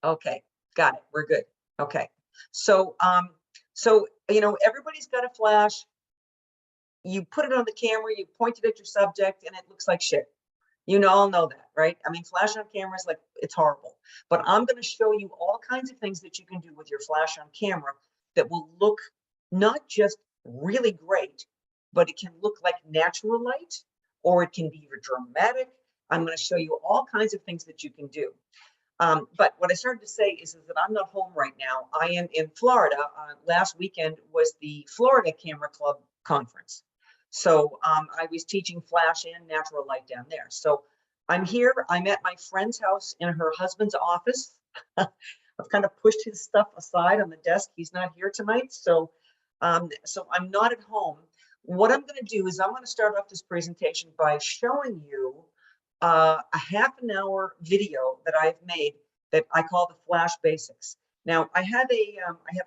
Okay, got it. We're good. Okay. So, everybody's got a flash. You put it on the camera, you point it at your subject, and it looks like shit. All know that, right? I mean, flash on camera is like, it's horrible. But I'm going to show you all kinds of things that you can do with your flash on camera that will look not just really great, but it can look like natural light, or it can be dramatic. I'm going to show you all kinds of things that you can do. But what I started to say is that I'm not home right now. I am in Florida. Last weekend was the Florida Camera Club conference. So I was teaching flash and natural light down there. So I'm here. I'm at my friend's house in her husband's office. I've kind of pushed his stuff aside on the desk. He's not here tonight. So I'm not at home. What I'm going to do is I'm going to start off this presentation by showing you a half an hour video that I've made that I call the Flash Basics. Now I have a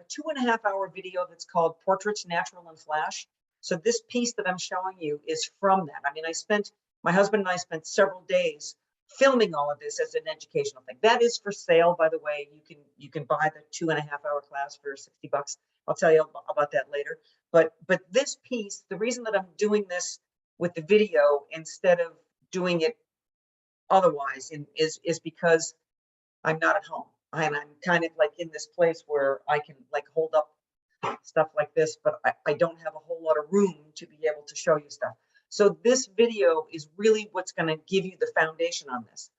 2.5 hour video that's called Portraits, Natural and Flash. So this piece that I'm showing you is from that. I mean, my husband and I spent several days filming all of this as an educational thing. That is for sale, by the way. You can buy the 2.5 hour class for $60. I'll tell you about that later. But this piece, the reason that I'm doing this with the video instead of doing it otherwise is because I'm not at home. I'm kind of like in this place where I can like hold up stuff like this, but I don't have a whole lot of room to be able to show you stuff. So this video is really what's going to give you the foundation on this.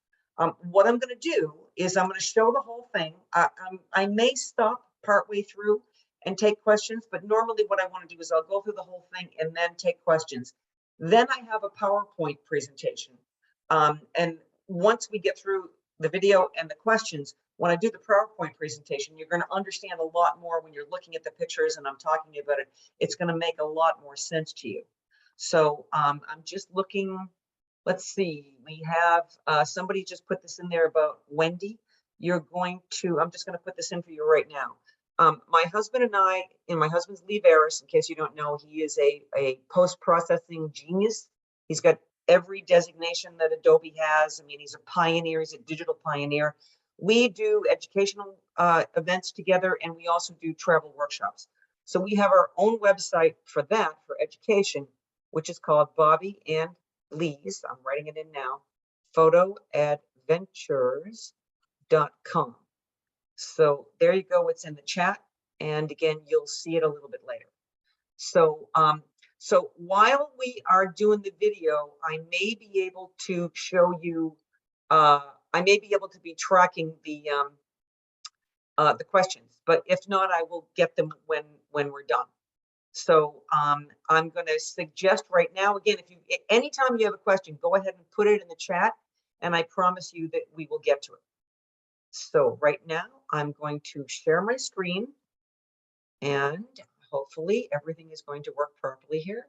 What I'm going to do is I'm going to show the whole thing. I may stop partway through and take questions, but normally what I want to do is I'll go through the whole thing and then take questions. Then I have a PowerPoint presentation. And once we get through the video and the questions, when I do the PowerPoint presentation, you're going to understand a lot more when you're looking at the pictures and I'm talking about it. It's going to make a lot more sense to you. So I'm just looking. Let's see. We have somebody just put this in there about Wendy. I'm just going to put this in for you right now. My husband and I, in my husband's Lee Veris, in case you don't know, he is a post-processing genius. He's got every designation that Adobe has. I mean, he's a pioneer, he's a digital pioneer. We do educational events together, and we also do travel workshops. So we have our own website for that, for education, which is called Bobbi and Lee's, I'm writing it in now, photoadventures.com. So there you go, it's in the chat. And again, you'll see it a little bit later. So while we are doing the video, I may be able to show you, I may be able to be tracking the questions, but if not, I will get them when we're done. So I'm going to suggest right now, again, anytime you have a question, go ahead and put it in the chat, and I promise you that we will get to it. So right now, I'm going to share my screen, and hopefully everything is going to work properly here.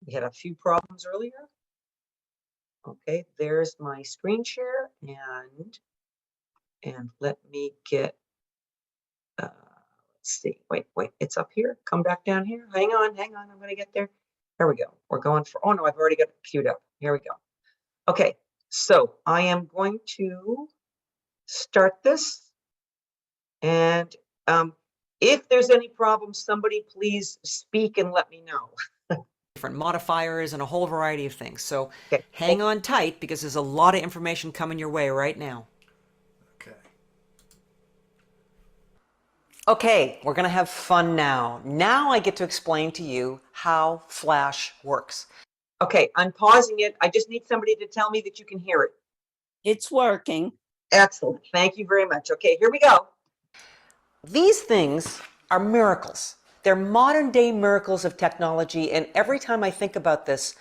We had a few problems earlier. Okay, there's my screen share, and let me get, let's see, wait, it's up here. Come back down here. Hang on, I'm going to get there. There we go. We're going for, oh no, I've already got it queued up. Here we go. Okay, so I am going to start this, and if there's any problems, somebody please speak and let me know. Different modifiers and a whole variety of things. So Okay. Hang on tight, because there's a lot of information coming your way right now. Okay, we're going to have fun now. Now I get to explain to you how Flash works. Okay, I'm pausing it. I just need somebody to tell me that you can hear it. It's working. Excellent. Thank you very much. Okay, here we go. These things are miracles. They're modern day miracles of technology, and every time I think about this,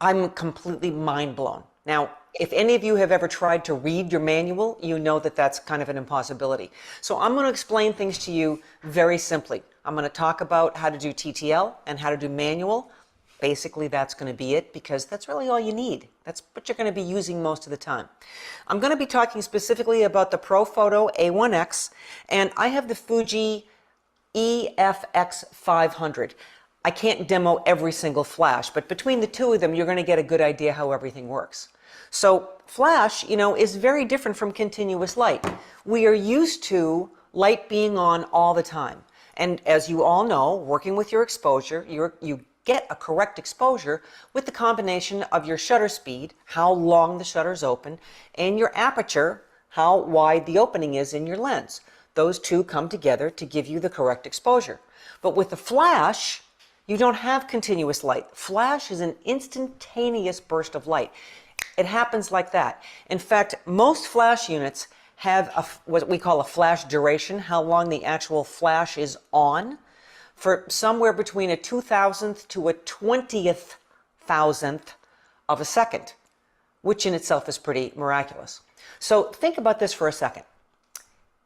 I'm completely mind blown. Now, if any of you have ever tried to read your manual, you know that that's kind of an impossibility. So I'm going to explain things to you very simply. I'm going to talk about how to do TTL and how to do manual. Basically, that's going to be it, because that's really all you need. That's what you're going to be using most of the time. I'm going to be talking specifically about the ProPhoto A1X, and I have the Fuji EFX 500. I can't demo every single flash, but between the two of them, you're going to get a good idea how everything works. So flash, is very different from continuous light. We are used to light being on all the time. And as you all know, working with your exposure, you get a correct exposure with the combination of your shutter speed, how long the shutter's open, and your aperture, how wide the opening is in your lens. Those two come together to give you the correct exposure. But with the flash, you don't have continuous light. Flash is an instantaneous burst of light. It happens like that. In fact, most flash units have what we call a flash duration, how long the actual flash is on, for somewhere between a 2,000th to a 20th thousandth of a second, which in itself is pretty miraculous. So think about this for a second.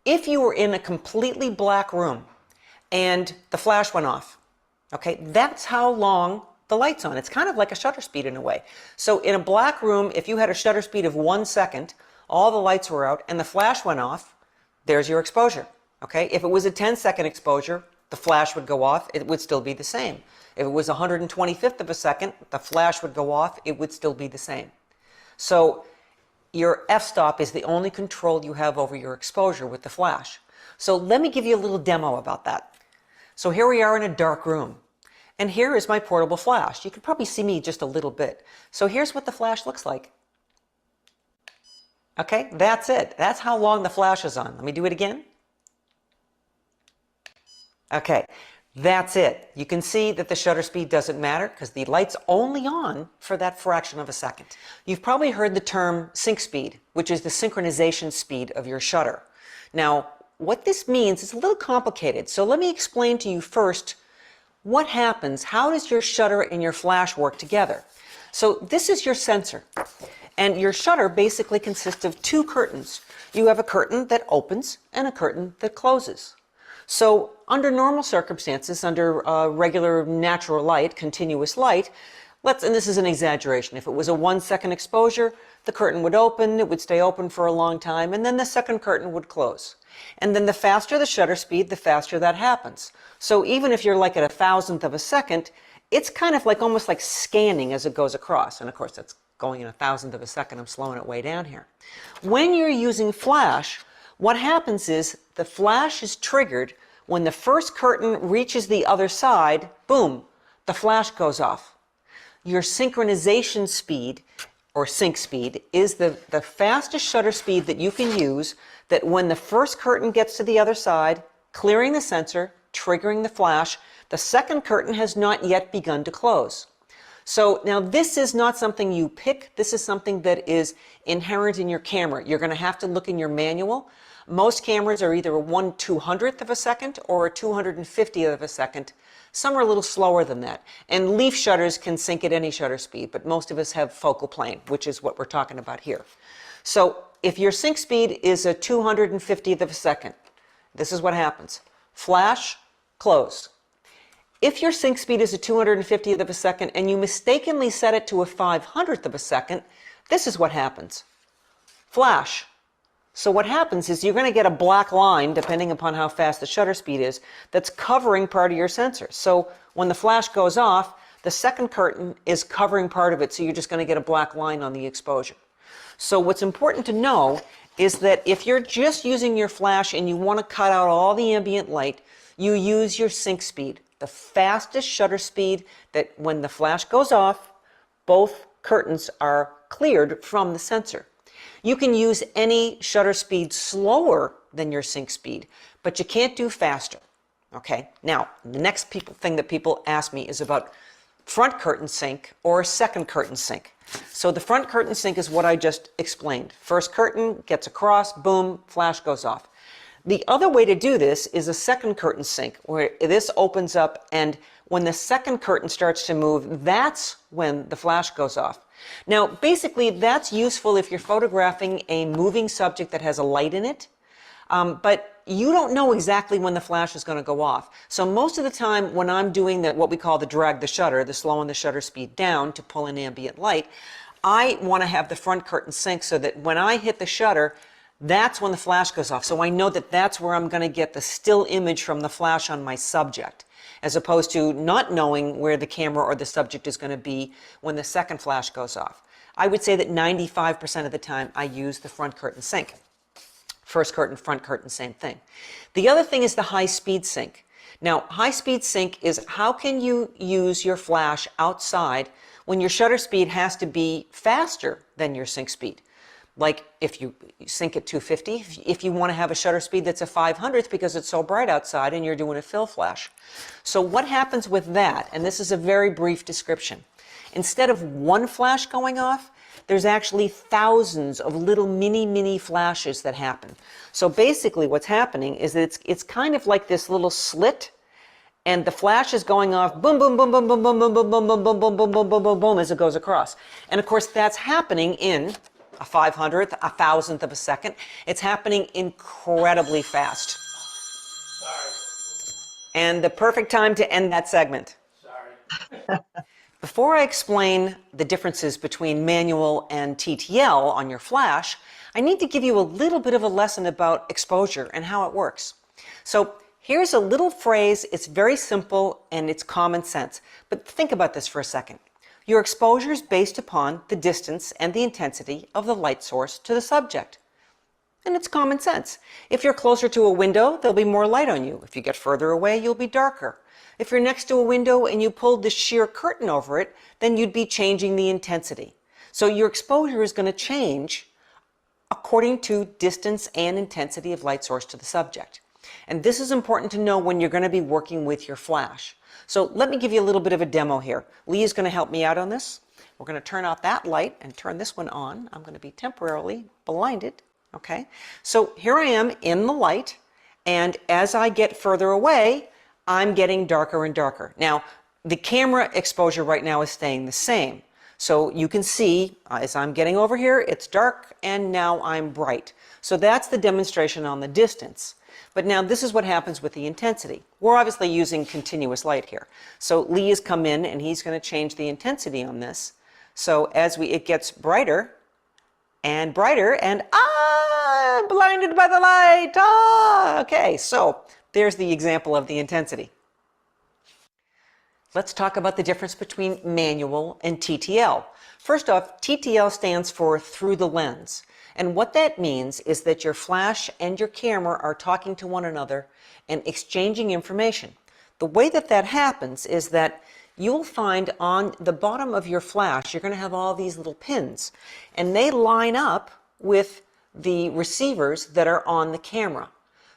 If you were in a completely black room and the flash went off, okay, that's how long the light's on. It's kind of like a shutter speed in a way. So in a black room, if you had a shutter speed of 1 second, all the lights were out and the flash went off, there's your exposure. Okay, if it was a 10-second exposure, the flash would go off, it would still be the same. If it was 125th of a second, the flash would go off, it would still be the same. So your f-stop is the only control you have over your exposure with the flash. So let me give you a little demo about that. So here we are in a dark room. And here is my portable flash. You can probably see me just a little bit. So here's what the flash looks like. Okay, that's it. That's how long the flash is on. Let me do it again. Okay, that's it. You can see that the shutter speed doesn't matter because the light's only on for that fraction of a second. You've probably heard the term sync speed, which is the synchronization speed of your shutter. Now, what this means is a little complicated. So let me explain to you first what happens. How does your shutter and your flash work together? So this is your sensor. And your shutter basically consists of two curtains. You have a curtain that opens and a curtain that closes. So under normal circumstances, under regular natural light, continuous light, and this is an exaggeration, if it was a 1 second exposure, the curtain would open, it would stay open for a long time, and then the second curtain would close. And then the faster the shutter speed, the faster that happens. So even if you're like at 1,000th of a second, it's kind of like almost like scanning as it goes across. And of course, that's going in 1,000th of a second. I'm slowing it way down here. When you're using flash, what happens is the flash is triggered when the first curtain reaches the other side, boom, the flash goes off. Your synchronization speed, or sync speed, is the fastest shutter speed that you can use, that when the first curtain gets to the other side, clearing the sensor, triggering the flash, the second curtain has not yet begun to close. So now this is not something you pick. This is something that is inherent in your camera. You're going to have to look in your manual. Most cameras are either a 1/200th of a second or a 250th of a second. Some are a little slower than that. And leaf shutters can sync at any shutter speed, but most of us have focal plane, which is what we're talking about here. So if your sync speed is a 250th of a second, this is what happens. Flash, close. If your sync speed is a 250th of a second and you mistakenly set it to a 500th of a second, this is what happens. Flash. So what happens is you're going to get a black line, depending upon how fast the shutter speed is, that's covering part of your sensor. So when the flash goes off, the second curtain is covering part of it, so you're just going to get a black line on the exposure. So what's important to know is that if you're just using your flash and you want to cut out all the ambient light, you use your sync speed, the fastest shutter speed that when the flash goes off, both curtains are cleared from the sensor. You can use any shutter speed slower than your sync speed, but you can't do faster. Okay, now the next thing that people ask me is about front curtain sync or second curtain sync. So the front curtain sync is what I just explained. First curtain gets across, boom, flash goes off. The other way to do this is a second curtain sync, where this opens up, and when the second curtain starts to move, that's when the flash goes off. Now, basically, that's useful if you're photographing a moving subject that has a light in it, but you don't know exactly when the flash is going to go off. So most of the time when I'm doing what we call the drag the shutter, the slowing the shutter speed down to pull in ambient light, I want to have the front curtain sync so that when I hit the shutter, that's when the flash goes off. So I know that that's where I'm going to get the still image from the flash on my subject, as opposed to not knowing where the camera or the subject is going to be when the second flash goes off. I would say that 95% of the time I use the front curtain sync. First curtain, front curtain, same thing. The other thing is the high-speed sync. Now, high-speed sync is how can you use your flash outside when your shutter speed has to be faster than your sync speed. Like if you sync at 250, if you want to have a shutter speed that's a 500th because it's so bright outside and you're doing a fill flash. So what happens with that, and this is a very brief description, instead of one flash going off, there's actually thousands of little mini flashes that happen. So basically what's happening is that it's kind of like this little slit, and the flash is going off boom, boom, boom, boom, boom, boom, boom, boom, boom, boom, boom, boom, boom, boom, boom, boom, boom, as it goes across. And of course that's happening in a 500th, a 1000th of a second. It's happening incredibly fast. Sorry. And the perfect time to end that segment. Sorry. Before I explain the differences between manual and TTL on your flash, I need to give you a little bit of a lesson about exposure and how it works. So here's a little phrase. It's very simple and it's common sense. But think about this for a second. Your exposure is based upon the distance and the intensity of the light source to the subject. And it's common sense. If you're closer to a window, there'll be more light on you. If you get further away, you'll be darker. If you're next to a window and you pulled the sheer curtain over it, then you'd be changing the intensity. So your exposure is going to change according to distance and intensity of light source to the subject. And this is important to know when you're going to be working with your flash. So let me give you a little bit of a demo here. Lee is going to help me out on this. We're going to turn out that light and turn this one on. I'm going to be temporarily blinded. Okay, so here I am in the light, and as I get further away, I'm getting darker and darker. Now, the camera exposure right now is staying the same. So you can see as I'm getting over here, it's dark, and now I'm bright. So that's the demonstration on the distance. But now this is what happens with the intensity. We're obviously using continuous light here. So Lee has come in and he's going to change the intensity on this. So as it gets brighter and brighter, and I'm blinded by the light. Okay, so there's the example of the intensity. Let's talk about the difference between manual and TTL. First off, TTL stands for through the lens. And what that means is that your flash and your camera are talking to one another and exchanging information. The way that that happens is that you'll find on the bottom of your flash, you're going to have all these little pins, and they line up with the receivers that are on the camera.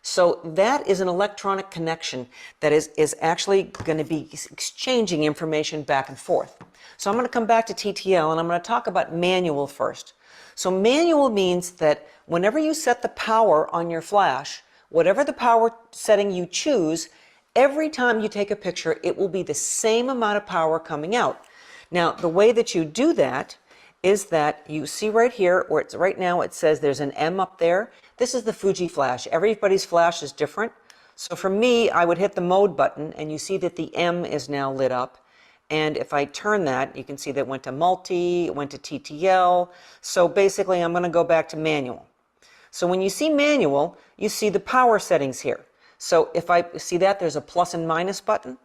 So that is an electronic connection that is actually going to be exchanging information back and forth. So I'm going to come back to TTL and I'm going to talk about manual first. So manual means that whenever you set the power on your flash, whatever the power setting you choose, every time you take a picture, it will be the same amount of power coming out. Now, the way that you do that is that you see right here, where it's right now it says there's an M up there. This is the Fuji flash. Everybody's flash is different. So for me, I would hit the mode button and you see that the M is now lit up. And if I turn that, you can see that it went to multi, it went to TTL. So basically I'm going to go back to manual. So when you see manual, you see the power settings here. So if I see that there's a plus and minus button.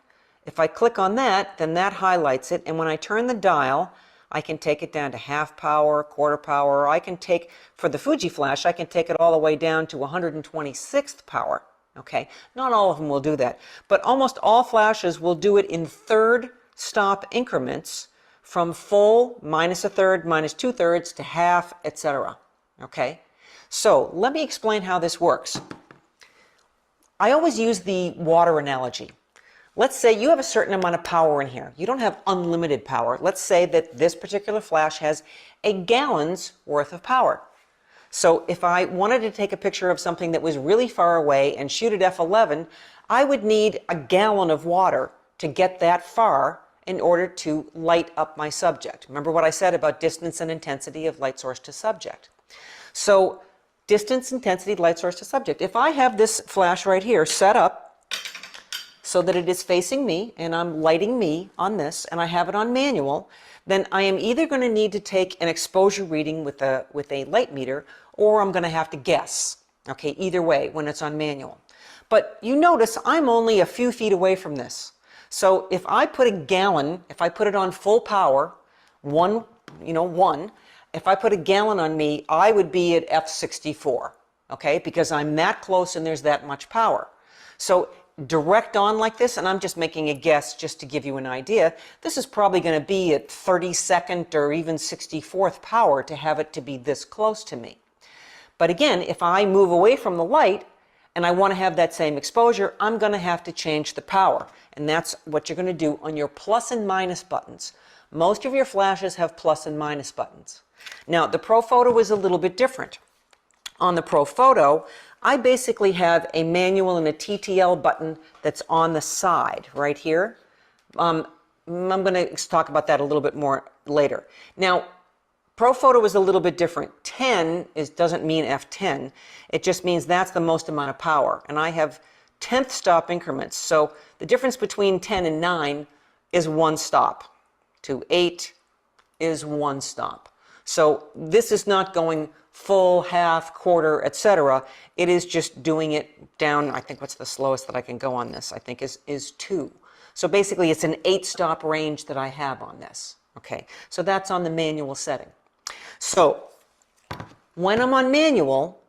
If I click on that, then that highlights it. And when I turn the dial, I can take it down to half power, quarter power. I can take, for the Fuji flash, I can take it all the way down to 126th power. Okay, not all of them will do that, but almost all flashes will do it in third stop increments from full, minus a third, minus 2/3 to half, etc. Okay, so let me explain how this works. I always use the water analogy. Let's say you have a certain amount of power in here. You don't have unlimited power. Let's say that this particular flash has a gallon's worth of power. So if I wanted to take a picture of something that was really far away and shoot at f11, I would need a gallon of water to get that far in order to light up my subject. Remember what I said about distance and intensity of light source to subject. So distance, intensity, light source to subject. If I have this flash right here set up so that it is facing me and I'm lighting me on this and I have it on manual, then I am either going to need to take an exposure reading with a light meter, or I'm going to have to guess. Okay, either way when it's on manual. But you notice I'm only a few feet away from this. So if I put a gallon, if I put it on full power, one 1. If I put a gallon on me, I would be at F64, okay, because I'm that close and there's that much power. So direct on like this, and I'm just making a guess just to give you an idea, this is probably going to be at 32nd or even 64th power to have it to be this close to me. But again, if I move away from the light and I want to have that same exposure, I'm going to have to change the power. And that's what you're going to do on your plus and minus buttons. Most of your flashes have plus and minus buttons. Now, the Pro Photo is a little bit different. On the Pro Photo, I basically have a manual and a TTL button that's on the side right here. I'm going to talk about that a little bit more later. Now, Pro Photo is a little bit different. 10 doesn't mean F10. It just means that's the most amount of power. And I have 10th stop increments. So the difference between 10 and 9 is 1 stop. To 8 is 1 stop. So this is not going full, half, quarter, etc. It is just doing it down. I think what's the slowest that I can go on this, I think is 2. So basically it's an 8 stop range that I have on this. Okay, so that's on the manual setting. So when I'm on manual,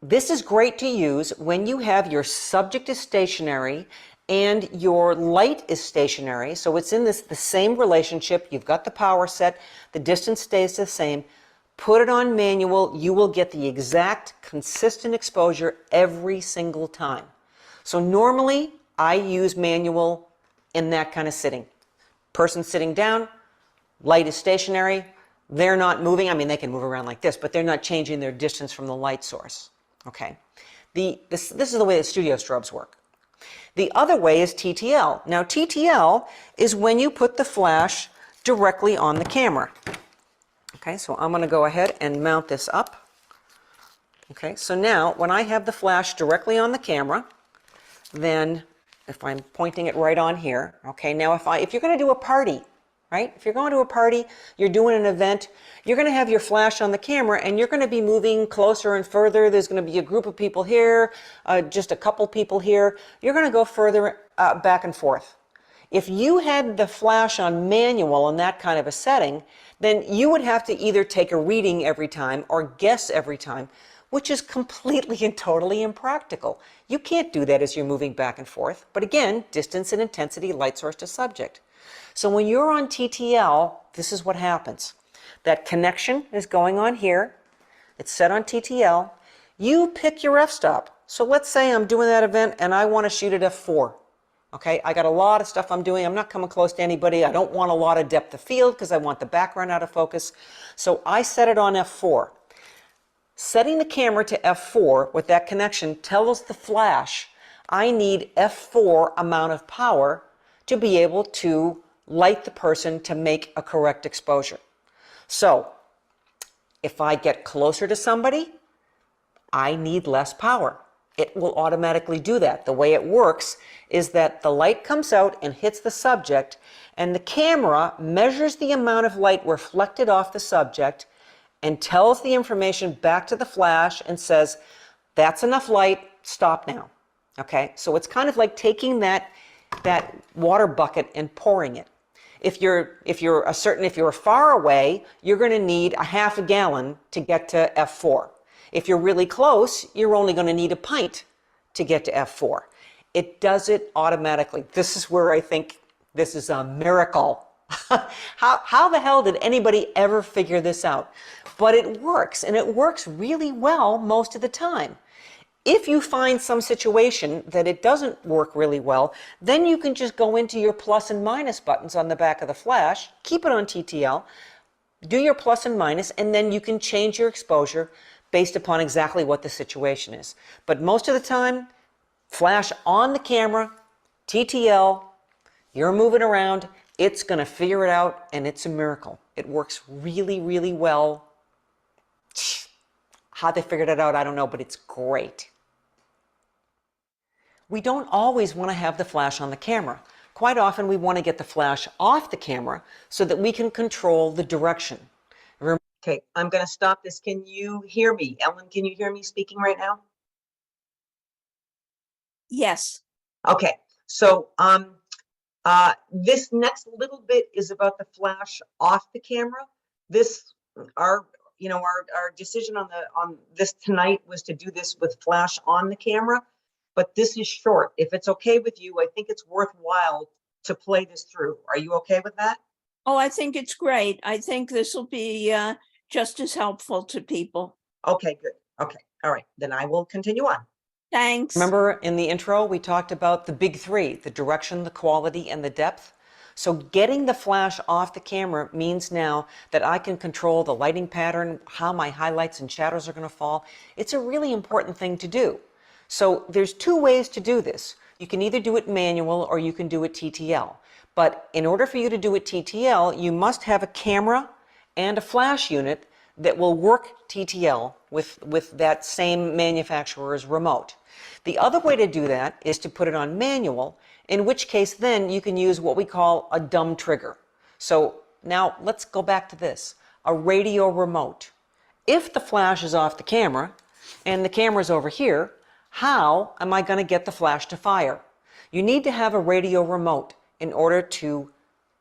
this is great to use when you have your subject is stationary and your light is stationary. So it's in the same relationship. You've got the power set. The distance stays the same. Put it on manual. You will get the exact consistent exposure every single time. So normally I use manual in that kind of sitting. Person sitting down, light is stationary. They're not moving. I mean, they can move around like this, but they're not changing their distance from the light source. Okay. This is the way that studio strobes work. The other way is TTL. Now, TTL is when you put the flash directly on the camera. Okay, so I'm going to go ahead and mount this up. Okay, so now when I have the flash directly on the camera, then if I'm pointing it right on here, okay, now if you're going to do a party, right? If you're going to a party, you're doing an event, you're going to have your flash on the camera and you're going to be moving closer and further. There's going to be a group of people here, just a couple people here. You're going to go further back and forth. If you had the flash on manual in that kind of a setting, then you would have to either take a reading every time or guess every time, which is completely and totally impractical. You can't do that as you're moving back and forth. But again, distance and intensity, light source to subject. So when you're on TTL, this is what happens. That connection is going on here. It's set on TTL. You pick your f-stop. So let's say I'm doing that event and I want to shoot at f4. Okay, I got a lot of stuff I'm doing. I'm not coming close to anybody. I don't want a lot of depth of field because I want the background out of focus. So I set it on f4. Setting the camera to f4 with that connection tells the flash I need f4 amount of power to be able to light the person to make a correct exposure. So if I get closer to somebody, I need less power. It will automatically do that. The way it works is that the light comes out and hits the subject, and the camera measures the amount of light reflected off the subject and tells the information back to the flash and says, that's enough light, stop now. Okay, so it's kind of like taking that water bucket and pouring it. If you're far away, you're going to need a half a gallon to get to f4. If you're really close, you're only going to need a pint to get to f4. It does it automatically. This is where I think this is a miracle. How the hell did anybody ever figure this out? But it works, and it works really well most of the time. If you find some situation that it doesn't work really well, then you can just go into your plus and minus buttons on the back of the flash, keep it on TTL, do your plus and minus, and then you can change your exposure based upon exactly what the situation is. But most of the time, flash on the camera, TTL, you're moving around, it's going to figure it out, and it's a miracle. It works really, really well. How they figured it out, I don't know, but it's great. We don't always want to have the flash on the camera. Quite often we want to get the flash off the camera so that we can control the direction. Okay, I'm going to stop this. Can you hear me? Ellen, can you hear me speaking right now? Yes. Okay, so this next little bit is about the flash off the camera. this, our, our decision on this tonight was to do this with flash on the camera, but this is short. If it's okay with you, I think it's worthwhile to play this through. Are you okay with that? Oh, I think it's great. I think this will be just as helpful to people. Okay, good. Okay. All right. Then I will continue on. Thanks. Remember in the intro, we talked about the big three, the direction, the quality, and the depth. So getting the flash off the camera means now that I can control the lighting pattern, how my highlights and shadows are going to fall. It's a really important thing to do. So there's two ways to do this. You can either do it manual or you can do it TTL. But in order for you to do it TTL, you must have a camera and a flash unit that will work TTL with that same manufacturer's remote. The other way to do that is to put it on manual, in which case then you can use what we call a dumb trigger. So now let's go back to this, a radio remote. If the flash is off the camera and the camera's over here, how am I going to get the flash to fire? You need to have a radio remote in order to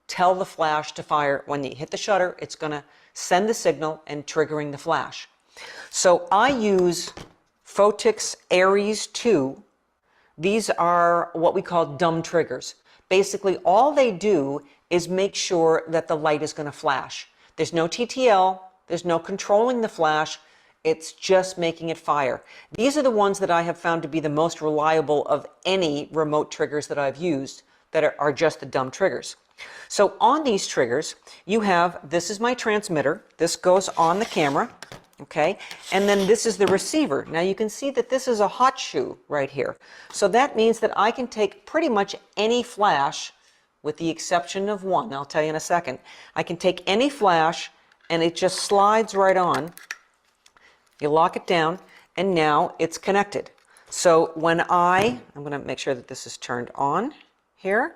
tell the flash to fire. When you hit the shutter, it's going to send the signal and triggering the flash. So I use Photix Aries 2. These are what we call dumb triggers. Basically, all they do is make sure that the light is going to flash. There's no TTL, there's no controlling the flash, it's just making it fire. These are the ones that I have found to be the most reliable of any remote triggers that I've used that are just the dumb triggers. So on these triggers, you have, this is my transmitter, this goes on the camera, okay, and then this is the receiver. Now you can see that this is a hot shoe right here. So that means that I can take pretty much any flash, with the exception of one, I'll tell you in a second. I can take any flash and it just slides right on. You lock it down and now it's connected. So when I'm going to make sure that this is turned on here,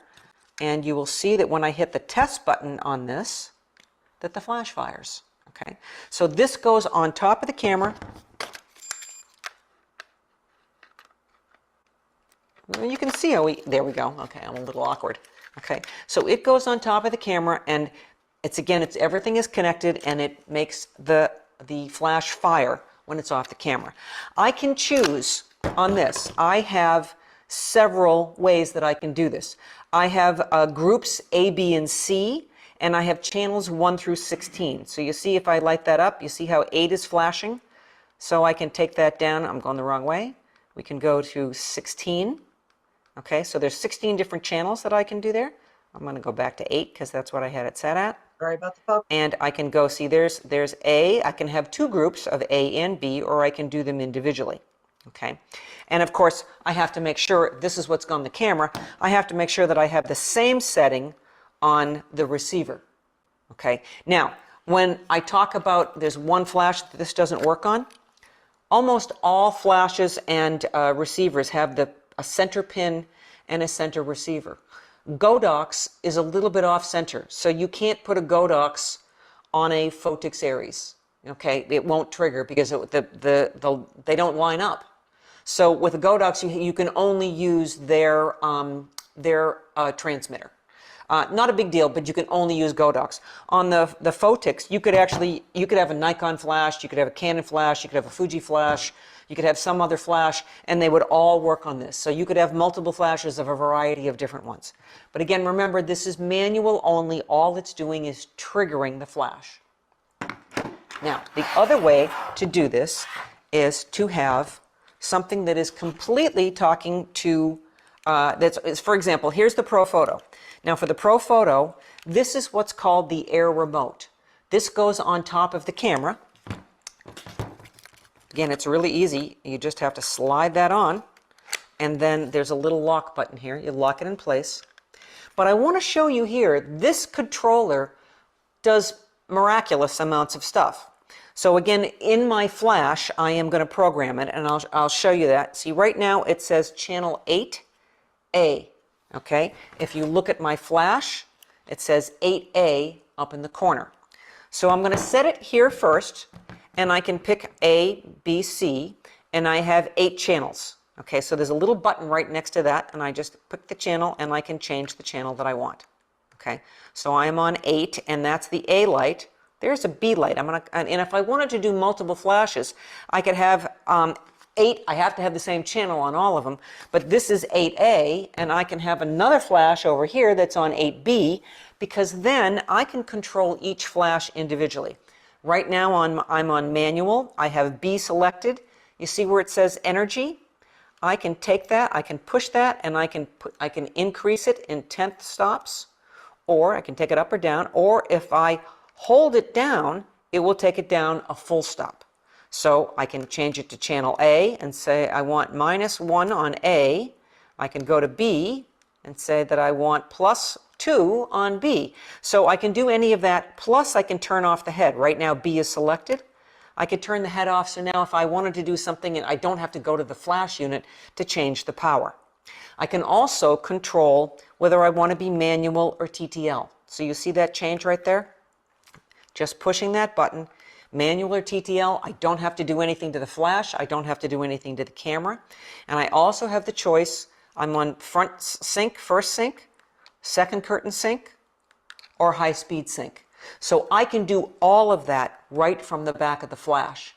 and you will see that when I hit the test button on this, that the flash fires. Okay, so this goes on top of the camera. Well, you can see how there we go. Okay, I'm a little awkward. Okay, so it goes on top of the camera, and everything is connected, and it makes the flash fire when it's off the camera. I can choose on this. I have several ways that I can do this. I have groups A, B, and C, and I have channels 1 through 16. So you see if I light that up, you see how 8 is flashing? So I can take that down. I'm going the wrong way. We can go to 16. Okay, so there's 16 different channels that I can do there. I'm going to go back to 8 because that's what I had it set at. Sorry about the focus. And I can go, see there's A. I can have 2 groups of A and B, or I can do them individually. Okay, and of course I have to make sure, this is what's on the camera, I have to make sure that I have the same setting on the receiver. Okay, now when I talk about there's one flash that this doesn't work on, almost all flashes and receivers have a center pin and a center receiver. Godox is a little bit off center, so you can't put a Godox on a Photix Aries. Okay, it won't trigger because they don't line up. So with a Godox, you can only use their transmitter. Not a big deal, but you can only use Godox. On the Photix, you could have a Nikon flash, you could have a Canon flash, you could have a Fuji flash, you could have some other flash, and they would all work on this. So you could have multiple flashes of a variety of different ones. But again, remember, this is manual only. All it's doing is triggering the flash. Now, the other way to do this is to have something that is completely talking to, for example, here's the Pro Photo. Now for the Pro Photo, this is what's called the Air Remote. This goes on top of the camera. Again, it's really easy. You just have to slide that on, and then there's a little lock button here. You lock it in place. But I want to show you here, this controller does miraculous amounts of stuff. So again, in my flash, I am going to program it, and I'll show you that. See, right now it says channel 8A. Okay, if you look at my flash, it says 8A up in the corner. So I'm going to set it here first, and I can pick A, B, C, and I have 8 channels. Okay, so there's a little button right next to that, and I just pick the channel, and I can change the channel that I want. Okay, so I'm on 8, and that's the A light. There's a B light. And if I wanted to do multiple flashes, I could have 8. I have to have the same channel on all of them, but this is 8A, and I can have another flash over here that's on 8B, because then I can control each flash individually. Right now I'm on manual. I have B selected. You see where it says energy? I can take that, I can push that, and I can increase it in 10th stops, or I can take it up or down, or if I hold it down, it will take it down a full stop. So I can change it to channel A and say I want -1 on A. I can go to B and say that I want +2 on B. So I can do any of that, plus I can turn off the head. Right now B is selected. I could turn the head off, so now if I wanted to do something, and I don't have to go to the flash unit to change the power. I can also control whether I want to be manual or TTL. So you see that change right there? Just pushing that button. Manual or TTL, I don't have to do anything to the flash, I don't have to do anything to the camera. And I also have the choice, I'm on front sync, first sync, second curtain sync, or high speed sync. So I can do all of that right from the back of the flash.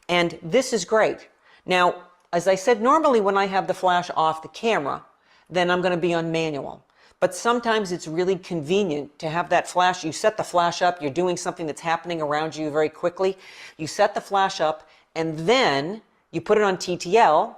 And this is great. Now, as I said, normally when I have the flash off the camera, then I'm going to be on manual. But sometimes it's really convenient to have that flash. You set the flash up, you're doing something that's happening around you very quickly. You set the flash up, and then you put it on TTL,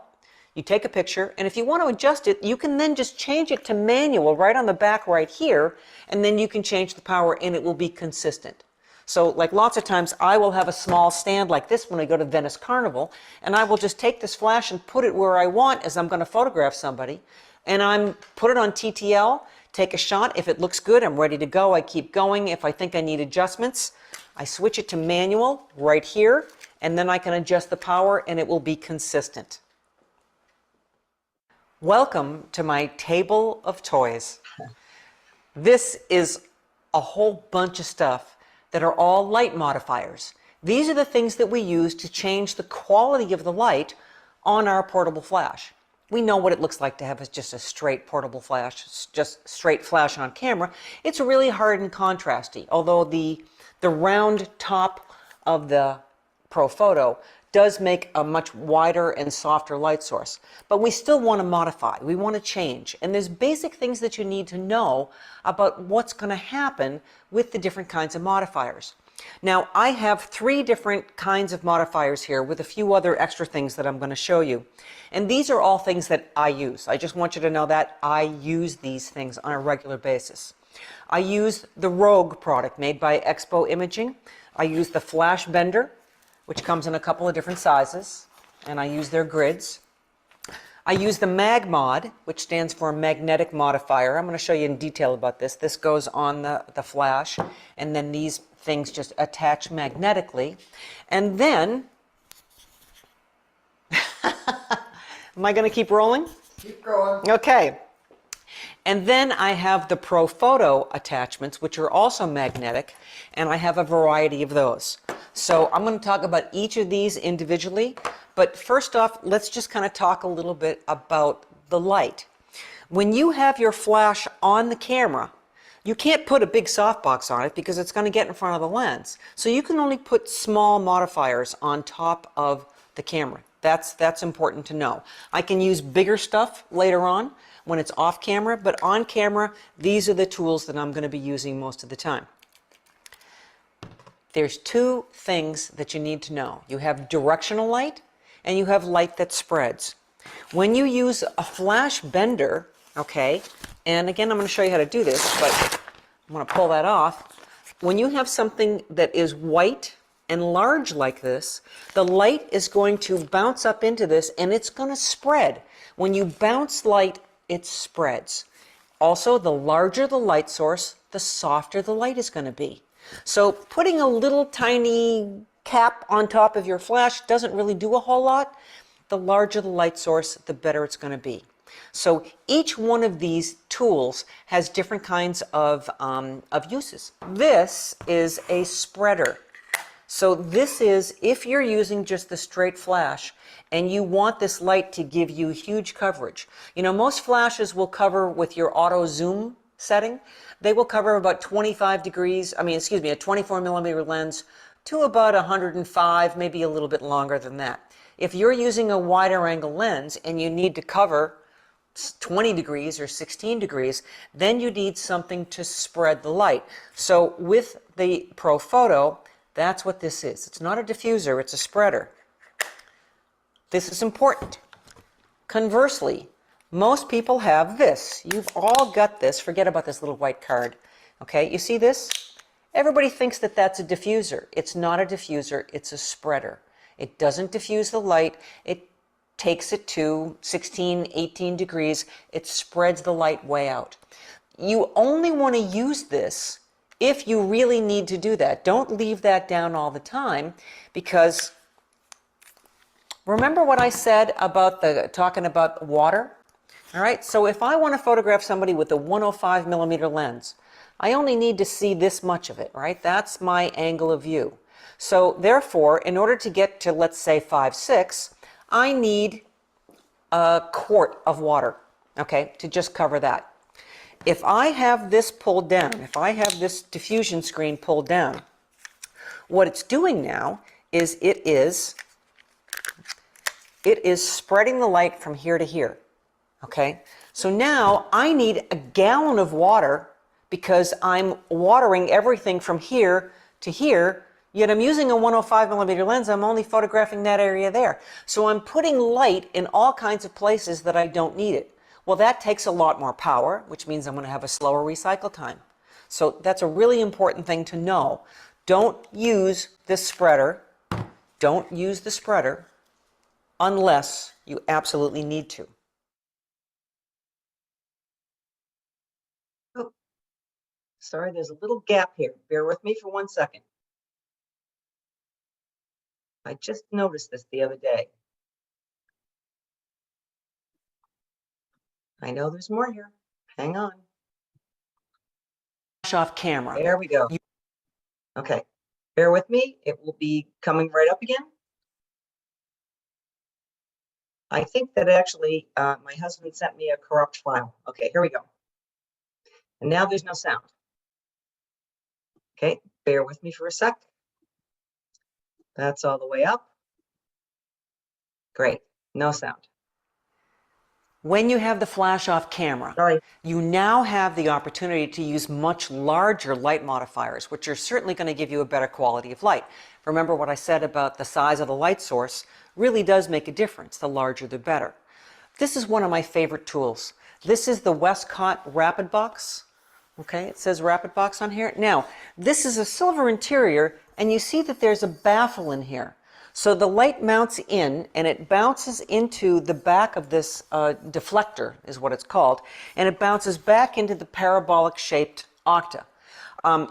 you take a picture, and if you want to adjust it, you can then just change it to manual right on the back right here, and then you can change the power and it will be consistent. So like lots of times I will have a small stand like this when I go to Venice Carnival, and I will just take this flash and put it where I want as I'm going to photograph somebody, and put it on TTL, take a shot. If it looks good, I'm ready to go. I keep going. If I think I need adjustments, I switch it to manual right here, and then I can adjust the power and it will be consistent. Welcome to my table of toys. This is a whole bunch of stuff that are all light modifiers. These are the things that we use to change the quality of the light on our portable flash. We know what it looks like to have just a straight portable flash, just straight flash on camera. It's really hard and contrasty, although the round top of the Pro Photo does make a much wider and softer light source. But we still want to modify, we want to change. And there's basic things that you need to know about what's going to happen with the different kinds of modifiers. Now, I have 3 different kinds of modifiers here with a few other extra things that I'm going to show you. And these are all things that I use. I just want you to know that I use these things on a regular basis. I use the Rogue product made by Expo Imaging. I use the Flash Bender, which comes in a couple of different sizes, and I use their grids. I use the Mag Mod, which stands for Magnetic Modifier. I'm going to show you in detail about this. This goes on the flash, and then these things just attach magnetically. And then, am I going to keep rolling? Keep going. Okay. And then I have the Pro Photo attachments, which are also magnetic, and I have a variety of those. So I'm going to talk about each of these individually, but first off, let's just kind of talk a little bit about the light. When you have your flash on the camera, you can't put a big softbox on it because it's going to get in front of the lens. So you can only put small modifiers on top of the camera. That's important to know. I can use bigger stuff later on when it's off camera, but on camera, these are the tools that I'm going to be using most of the time. There's 2 things that you need to know. You have directional light and you have light that spreads. When you use a flash bender, okay, and again, I'm going to show you how to do this, but I'm going to pull that off. When you have something that is white and large like this, the light is going to bounce up into this and it's going to spread. When you bounce light, it spreads. Also, the larger the light source, the softer the light is going to be. So putting a little tiny cap on top of your flash doesn't really do a whole lot. The larger the light source, the better it's going to be. So each one of these tools has different kinds of uses. This is a spreader. So this is, if you're using just the straight flash and you want this light to give you huge coverage. You know, most flashes will cover with your auto zoom setting, they will cover about 25 degrees, a 24 millimeter lens to about 105, maybe a little bit longer than that. If you're using a wider angle lens and you need to cover 20 degrees or 16 degrees, then you need something to spread the light. So with the ProPhoto, that's what this is. It's not a diffuser, it's a spreader. This is important. Conversely, most people have this. You've all got this. Forget about this little white card. Okay, you see this? Everybody thinks that that's a diffuser. It's not a diffuser, it's a spreader. It doesn't diffuse the light. It takes it to 16, 18 degrees. It spreads the light way out. You only want to use this if you really need to do that. Don't leave that down all the time, because remember what I said about talking about water? All right, so if I want to photograph somebody with a 105 millimeter lens, I only need to see this much of it, right? That's my angle of view. So therefore, in order to get to, let's say, 5.6, I need a quart of water, okay, to just cover that. If I have this pulled down, if I have this diffusion screen pulled down, what it's doing now is it is spreading the light from here to here, okay? So now I need a gallon of water because I'm watering everything from here to here, yet I'm using a 105 millimeter lens, I'm only photographing that area there. So I'm putting light in all kinds of places that I don't need it. Well, that takes a lot more power, which means I'm going to have a slower recycle time. So that's a really important thing to know. Don't use this spreader. Don't use the spreader unless you absolutely need to. Oh, sorry, there's a little gap here. Bear with me for 1 second. I just noticed this the other day. I know there's more here. Hang on. Flash off camera. There we go. Okay, bear with me. It will be coming right up again. I think that actually my husband sent me a corrupt file. Okay, here we go. And now there's no sound. Okay, bear with me for a sec. That's all the way up. Great, no sound. When you have the flash off camera, Sorry. you now have the opportunity to use much larger light modifiers, which are certainly going to give you a better quality of light. Remember what I said about the size of the light source really does make a difference. The larger, the better. This is one of my favorite tools. This is the Westcott Rapid Box. Okay, it says Rapid Box on here. Now, this is a silver interior, and you see that there's a baffle in here. So the light mounts in, and it bounces into the back of this deflector, is what it's called, and it bounces back into the parabolic-shaped octa.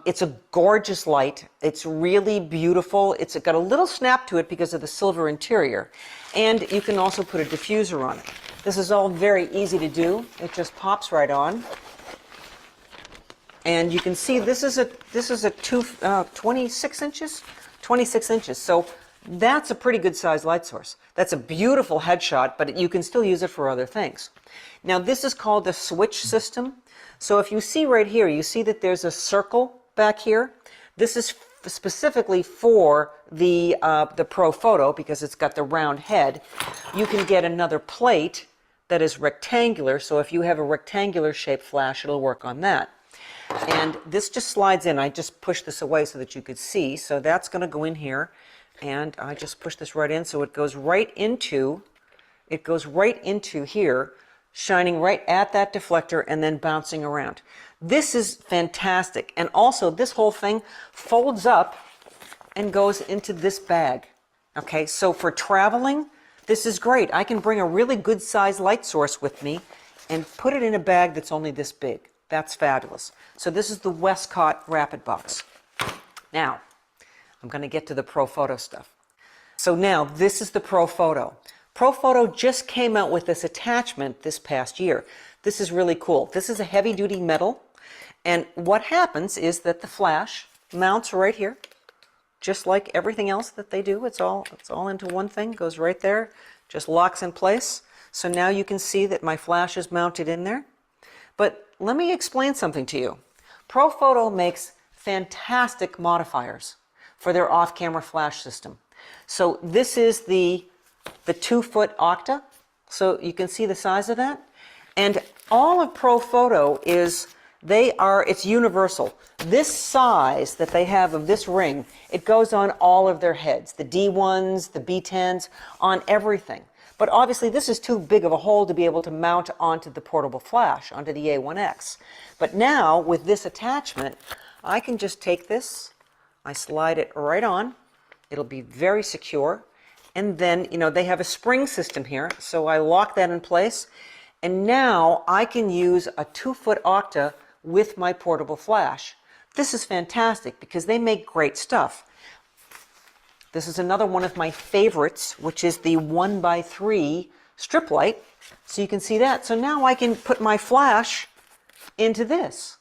It's a gorgeous light. It's really beautiful. It's got a little snap to it because of the silver interior, and you can also put a diffuser on it. This is all very easy to do. It just pops right on. And you can see this is a 26 inches? 26 inches. So that's a pretty good sized light source. That's a beautiful headshot, but you can still use it for other things. Now this is called the switch system. So if you see right here, you see that there's a circle back here. This is specifically for the ProPhoto because it's got the round head. You can get another plate that is rectangular. So if you have a rectangular shaped flash, it'll work on that. And this just slides in. I just pushed this away so that you could see. So that's going to go in here. And I just push this right in so it goes right into here, shining right at that deflector and then bouncing around. This is fantastic. And also this whole thing folds up and goes into this bag. Okay, so for traveling, this is great. I can bring a really good sized light source with me and put it in a bag that's only this big. That's fabulous. So this is the Westcott Rapid Box. Now, I'm going to get to the ProPhoto stuff. So now, this is the ProPhoto. ProPhoto just came out with this attachment this past year. This is really cool. This is a heavy-duty metal, and what happens is that the flash mounts right here, just like everything else that they do. It's all into one thing, goes right there, just locks in place. So now you can see that my flash is mounted in there. But let me explain something to you. ProPhoto makes fantastic modifiers for their off-camera flash system. So this is the 2-foot octa. So you can see the size of that. And all of ProPhoto is, it's universal. This size that they have of this ring, it goes on all of their heads, the D1s, the B10s, on everything. But obviously this is too big of a hole to be able to mount onto the portable flash, onto the A1X. But now with this attachment, I can just take this, I slide it right on. It'll be very secure. And then, they have a spring system here, so I lock that in place. And now I can use a 2-foot octa with my portable flash. This is fantastic because they make great stuff. This is another one of my favorites, which is the 1x3 strip light. So you can see that. So now I can put my flash into this.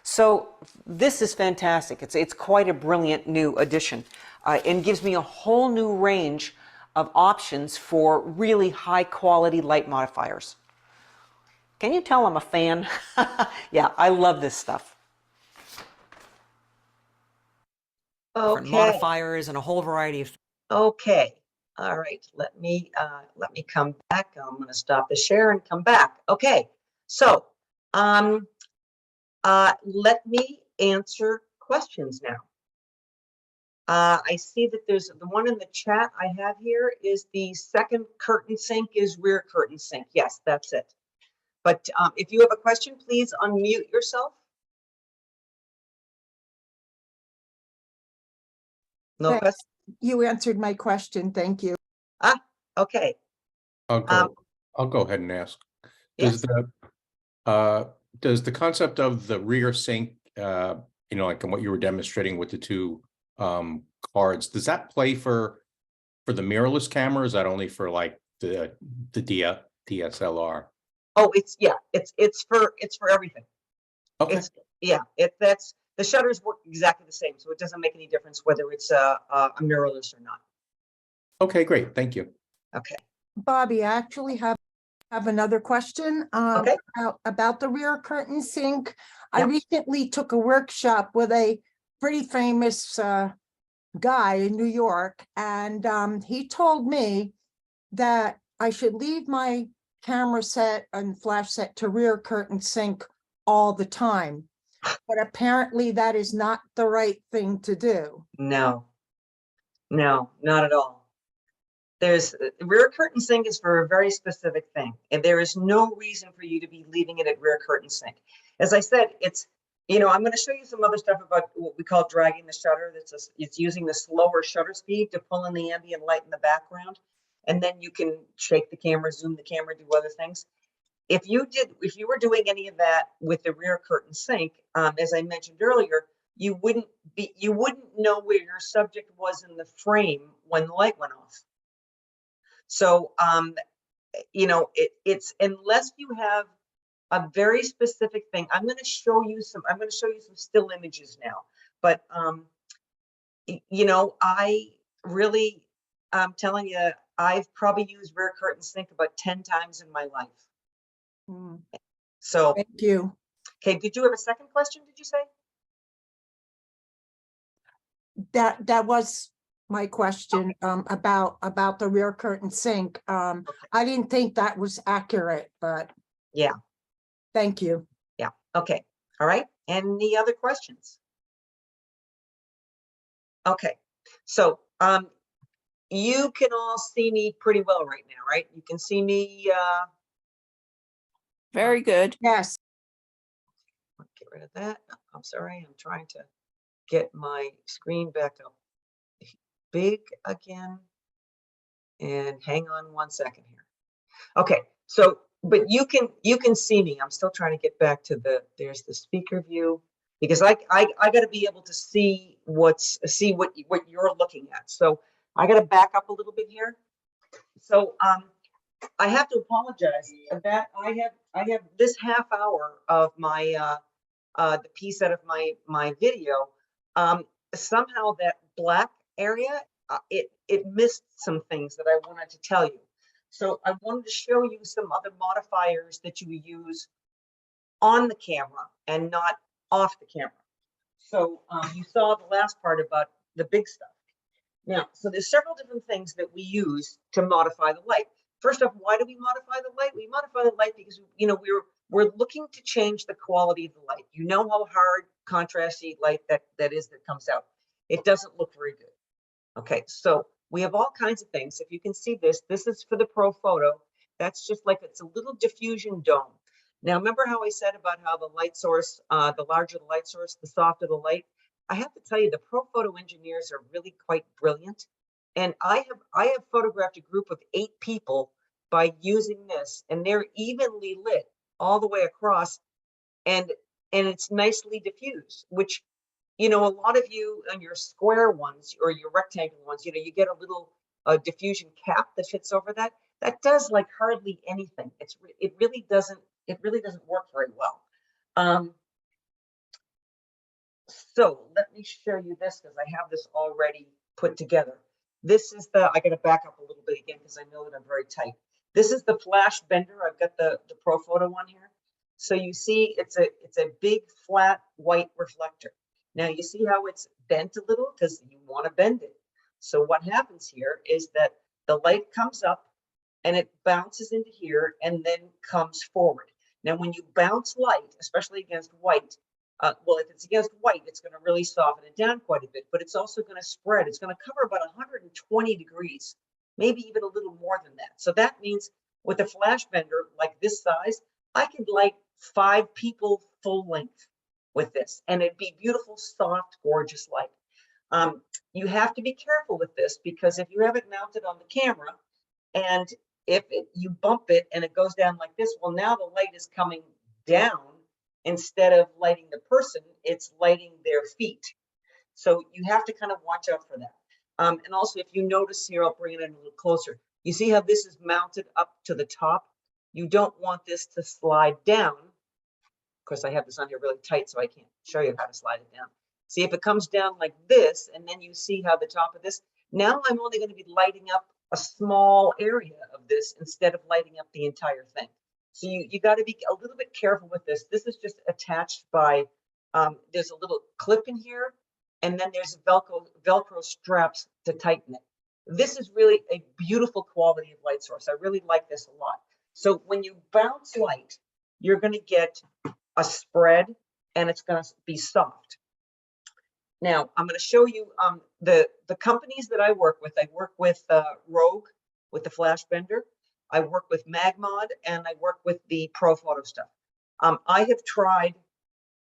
So this is fantastic. It's quite a brilliant new addition, and gives me a whole new range of options for really high quality light modifiers. Can you tell I'm a fan? Yeah, I love this stuff. Different Okay, modifiers and a whole variety of. okay. All right, let me come back. I'm going to stop the share and come back. Okay, so let me answer questions now. I see that there's the one in the chat I have here is the second curtain sink is rear curtain sink. Yes, that's it. But if you have a question, please unmute yourself. No Thanks. question? You answered my question. Thank you. Ah, okay. I'll go ahead and ask. Does Yes. the concept of the rear sink, like in what you were demonstrating with the two cards, does that play for the mirrorless camera? Or is that only for like the DSLR? Oh, it's for everything. Okay. That's the shutters work exactly the same, so it doesn't make any difference whether it's a mirrorless or not. Okay, great. Thank you. Okay. Bobby, I actually have another question Okay. about the rear curtain sink. I Yep. recently took a workshop with a pretty famous guy in New York, and he told me that I should leave my camera set and flash set to rear curtain sink all the time. But apparently that is not the right thing to do. No, not at all. There's rear curtain sink is for a very specific thing, and there is no reason for you to be leaving it at rear curtain sink. As I said, I'm going to show you some other stuff about what we call dragging the shutter. It's using the slower shutter speed to pull in the ambient light in the background, and then you can shake the camera, zoom the camera, do other things. If you were doing any of that with the rear curtain sink, as I mentioned earlier, you wouldn't know where your subject was in the frame when the light went off. So, it's unless you have a very specific thing. I'm going to show you some still images now, but I really, I'm telling you, I've probably used rear curtain sink about 10 times in my life. So, Thank you. okay, did you have a second question, did you say? That was my question about the rear curtain sink. Okay. I didn't think that was accurate, but Yeah. thank you. Yeah. Okay. All right. Any other questions? Okay. So, you can all see me pretty well right now, right? You can see me, Very good. Yes. get rid of that. I'm sorry. I'm trying to get my screen back up big again. And hang on 1 second here. Okay. So, but you can see me. I'm still trying to get back to there's the speaker view, because I got to be able to see what you're looking at. So I got to back up a little bit here. So I have to apologize that I have this half hour of my the piece out of my video. Somehow that black area it missed some things that I wanted to tell you. So I wanted to show you some other modifiers that you use on the camera and not off the camera. So you saw the last part about the big stuff. Now, so there's several different things that we use to modify the light. First off, why do we modify the light? We modify the light because, you know, we're looking to change the quality of the light. You know how hard contrasty light that is that comes out. It doesn't look very good. Okay, so we have all kinds of things. If you can see this is for the Pro Photo. That's just like, it's a little diffusion dome. Now, remember how I said about how the light source, the larger the light source, the softer the light? I have to tell you, the Pro Photo engineers are really quite brilliant. And I have photographed a group of 8 people by using this, and they're evenly lit all the way across, and it's nicely diffused, which, you know, a lot of you on your square ones or your rectangular ones, you know, you get a little diffusion cap that fits over that. That does like hardly anything. It really doesn't work very well. So let me show you this because I have this already put together. This is I got to back up a little bit again because I know that I'm very tight. This is the flash bender. I've got the Pro Photo one here. So you see it's a big flat white reflector. Now you see how it's bent a little because you want to bend it. So what happens here is that the light comes up and it bounces into here and then comes forward. Now, when you bounce light, especially against white, well, if it's against white, it's going to really soften it down quite a bit, but it's also going to spread. It's going to cover about 120 degrees, maybe even a little more than that. So that means with a flash bender like this size, I could light 5 people full length with this, and it'd be beautiful, soft, gorgeous light. You have to be careful with this because if you have it mounted on the camera and if you bump it and it goes down like this, well, now the light is coming down. Instead of lighting the person, it's lighting their feet. So you have to kind of watch out for that. And also, if you notice here, I'll bring it in a little closer. You see how this is mounted up to the top? You don't want this to slide down. Of course, I have this on here really tight, so I can't show you how to slide it down. See, if it comes down like this, and then you see how the top of this, now I'm only going to be lighting up a small area of this instead of lighting up the entire thing. So you got to be a little bit careful with this. This is just attached by, there's a little clip in here, and then there's Velcro straps to tighten it. This is really a beautiful quality of light source. I really like this a lot. So when you bounce light, you're going to get a spread, and it's going to be soft. Now, I'm going to show you the companies that I work with. I work with Rogue with the flash bender. I work with MagMod, and I work with the Pro Photo stuff. I have tried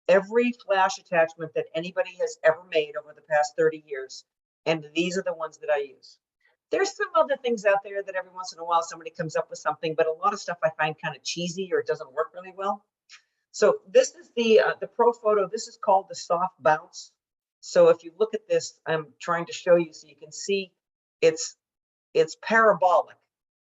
every flash attachment that anybody has ever made over the past 30 years, and these are the ones that I use. There's some other things out there that every once in a while somebody comes up with something, but a lot of stuff I find kind of cheesy or it doesn't work really well. So this is the Pro Photo. This is called the soft bounce. So if you look at this, I'm trying to show you so you can see it's parabolic.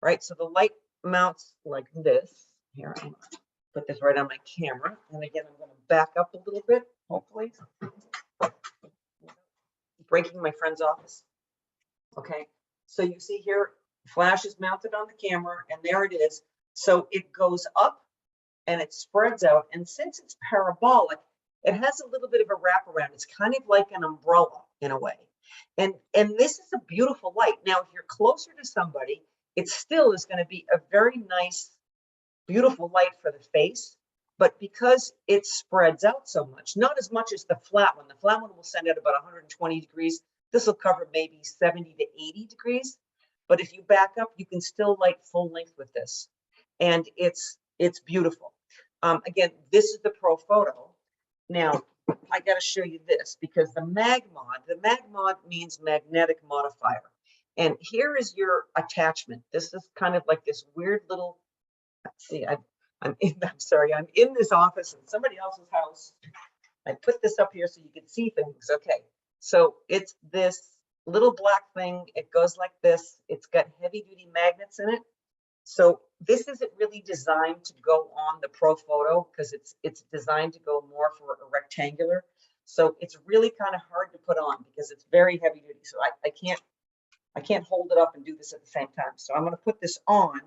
Right, so the light mounts like this. Here, I'm going to put this right on my camera. And again, I'm going to back up a little bit, hopefully. Breaking my friend's office. Okay, so you see here, flash is mounted on the camera, and there it is. So it goes up and it spreads out. And since it's parabolic, it has a little bit of a wraparound. It's kind of like an umbrella in a way. And this is a beautiful light. Now, if you're closer to somebody, it still is going to be a very nice, beautiful light for the face, but because it spreads out so much, not as much as the flat one. The flat one will send out about 120 degrees. This will cover maybe 70 to 80 degrees. But if you back up, you can still light full length with this. And it's beautiful. Again, this is the Pro Photo. Now, I got to show you this because the MagMod means magnetic modifier. And here is your attachment. This is kind of like this weird little, let's see, I'm in this office in somebody else's house. I put this up here so you can see things. Okay, so it's this little black thing. It goes like this. It's got heavy duty magnets in it. So this isn't really designed to go on the Pro Photo because it's designed to go more for a rectangular. So it's really kind of hard to put on because it's very heavy duty. So I can't hold it up and do this at the same time. So I'm going to put this on,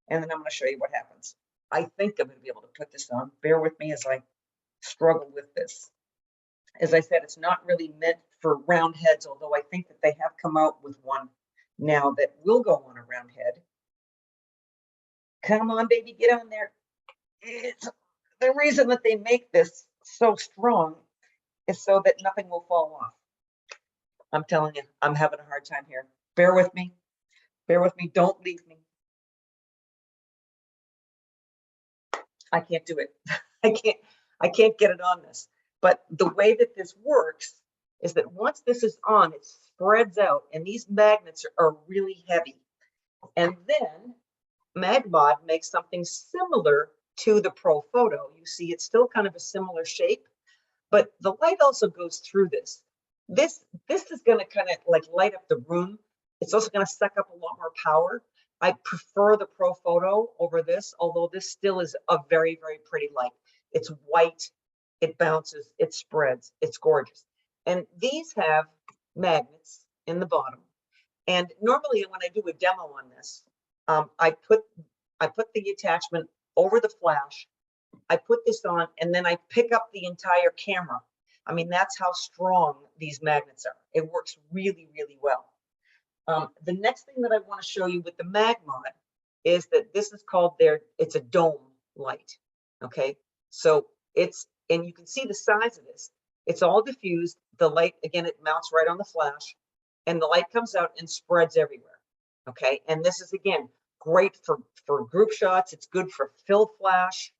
and then I'm going to show you what happens. I think I'm gonna be able to put this on. Bear with me as I struggle with this. As I said, it's not really meant for round heads, although I think that they have come out with one now that will go on a round head. Come on, baby, get on there. It's the reason that they make this so strong is so that nothing will fall off. I'm telling you, I'm having a hard time here. Bear with me. Bear with me. Don't leave me. I can't do it. I can't get it on this. But the way that this works is that once this is on, it spreads out, and these magnets are really heavy. And then MagMod makes something similar to the Pro Photo. You see, it's still kind of a similar shape, but the light also goes through this. This is going to kind of like light up the room. It's also going to suck up a lot more power. I prefer the Pro Photo over this, although this still is a very, very pretty light. It's white, it bounces, it spreads, it's gorgeous. And these have magnets in the bottom. And normally when I do a demo on this, I put the attachment over the flash, I put this on, and then I pick up the entire camera. I mean, that's how strong these magnets are. It works really, really well. The next thing that I want to show you with the MagMod is that this is called it's a dome light. Okay, so and you can see the size of this. It's all diffused. The light, again, it mounts right on the flash, and the light comes out and spreads everywhere. Okay, and this is, again, great for group shots. It's good for fill flash.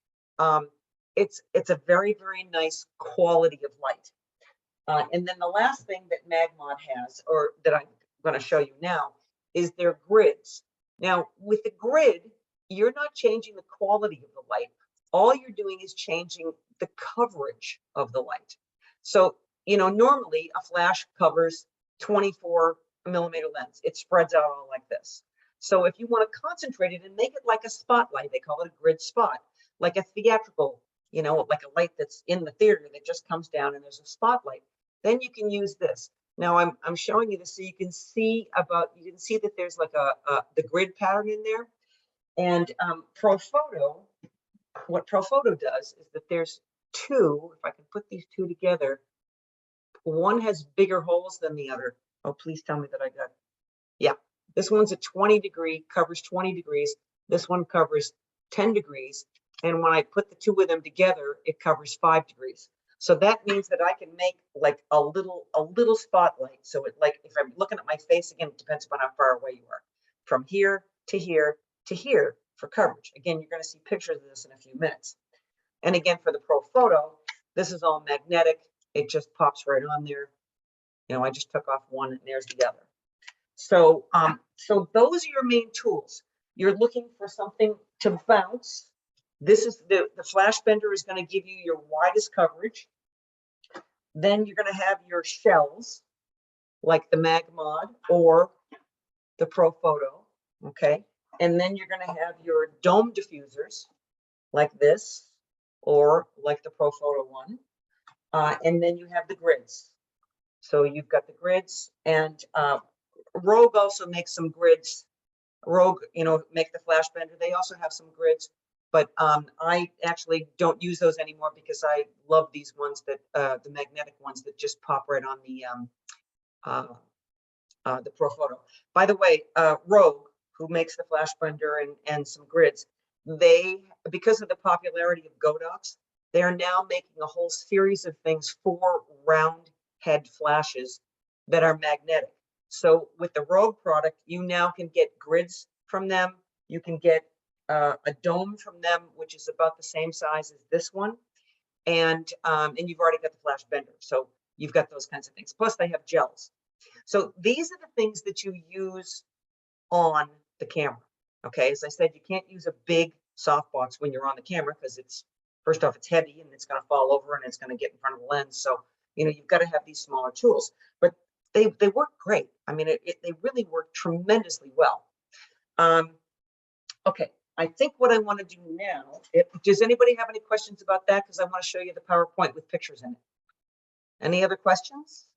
It's a very, very nice quality of light. And then the last thing that MagMod has, or that I'm going to show you now, is their grids. Now, with the grid, you're not changing the quality of the light. All you're doing is changing the coverage of the light. So, normally a flash covers 24 millimeter lens. It spreads out all like this. So if you want to concentrate it and make it like a spotlight, they call it a grid spot, like a theatrical, like a light that's in the theater that just comes down and there's a spotlight, then you can use this. Now I'm showing you this so you can see that there's like the grid pattern in there. And what Pro Photo does is that there's two, if I can put these two together, one has bigger holes than the other. Oh, please tell me that I got, yeah. This one's a 20 degree, covers 20 degrees. This one covers 10 degrees. And when I put the two of them together, it covers 5 degrees. So that means that I can make like a little spotlight. So it, like, if I'm looking at my face, again, it depends upon how far away you are. From here to here to here for coverage. Again, you're going to see pictures of this in a few minutes. And again, for the Pro Photo, this is all magnetic. It just pops right on there. I just took off one and there's the other. So, so those are your main tools. You're looking for something to bounce. This is the flash bender is going to give you your widest coverage. Then you're going to have your shells like the MagMod or the Pro Photo. Okay. And then you're going to have your dome diffusers like this or like the Pro Photo one. And then you have the grids. So you've got the grids, and Rogue also makes some grids. Rogue, make the flash bender. They also have some grids, but I actually don't use those anymore because I love these ones that the magnetic ones that just pop right on the Pro Photo. By the way, Rogue, who makes the flash bender and some grids, because of the popularity of Godox, they are now making a whole series of things for round head flashes that are magnetic. So with the Rogue product, you now can get grids from them. You can get a dome from them, which is about the same size as this one. And you've already got the flash bender. So you've got those kinds of things. Plus they have gels. So these are the things that you use on the camera. Okay, as I said, you can't use a big softbox when you're on the camera because first off, it's heavy and it's going to fall over and it's going to get in front of the lens. So, you've got to have these smaller tools, but they work great. I mean, they really work tremendously well. Okay, I think what I want to do now, does anybody have any questions about that? Because I want to show you the PowerPoint with pictures in it. Any other questions?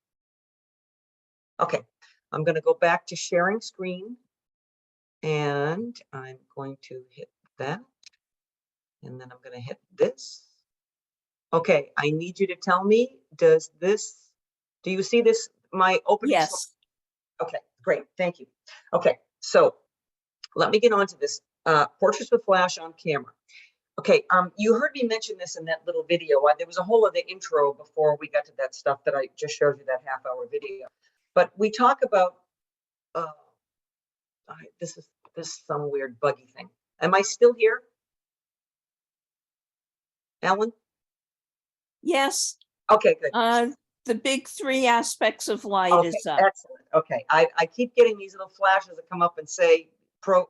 Okay, I'm going to go back to sharing screen and I'm going to hit that. And then I'm gonna hit this. Okay, I need you to tell me, do you see this, my opening slide? Yes, Okay, great, thank you. Okay, so let me get on to this, portraits with flash on camera. Okay, you heard me mention this in that little video. There was a whole other intro before we got to that stuff that I just showed you, that half-hour video. But we talk about, this is some weird buggy thing. Am I still here? Ellen? yes. Okay, good. The big three aspects of light Okay, is up. excellent. Okay, I keep getting these little flashes that come up and say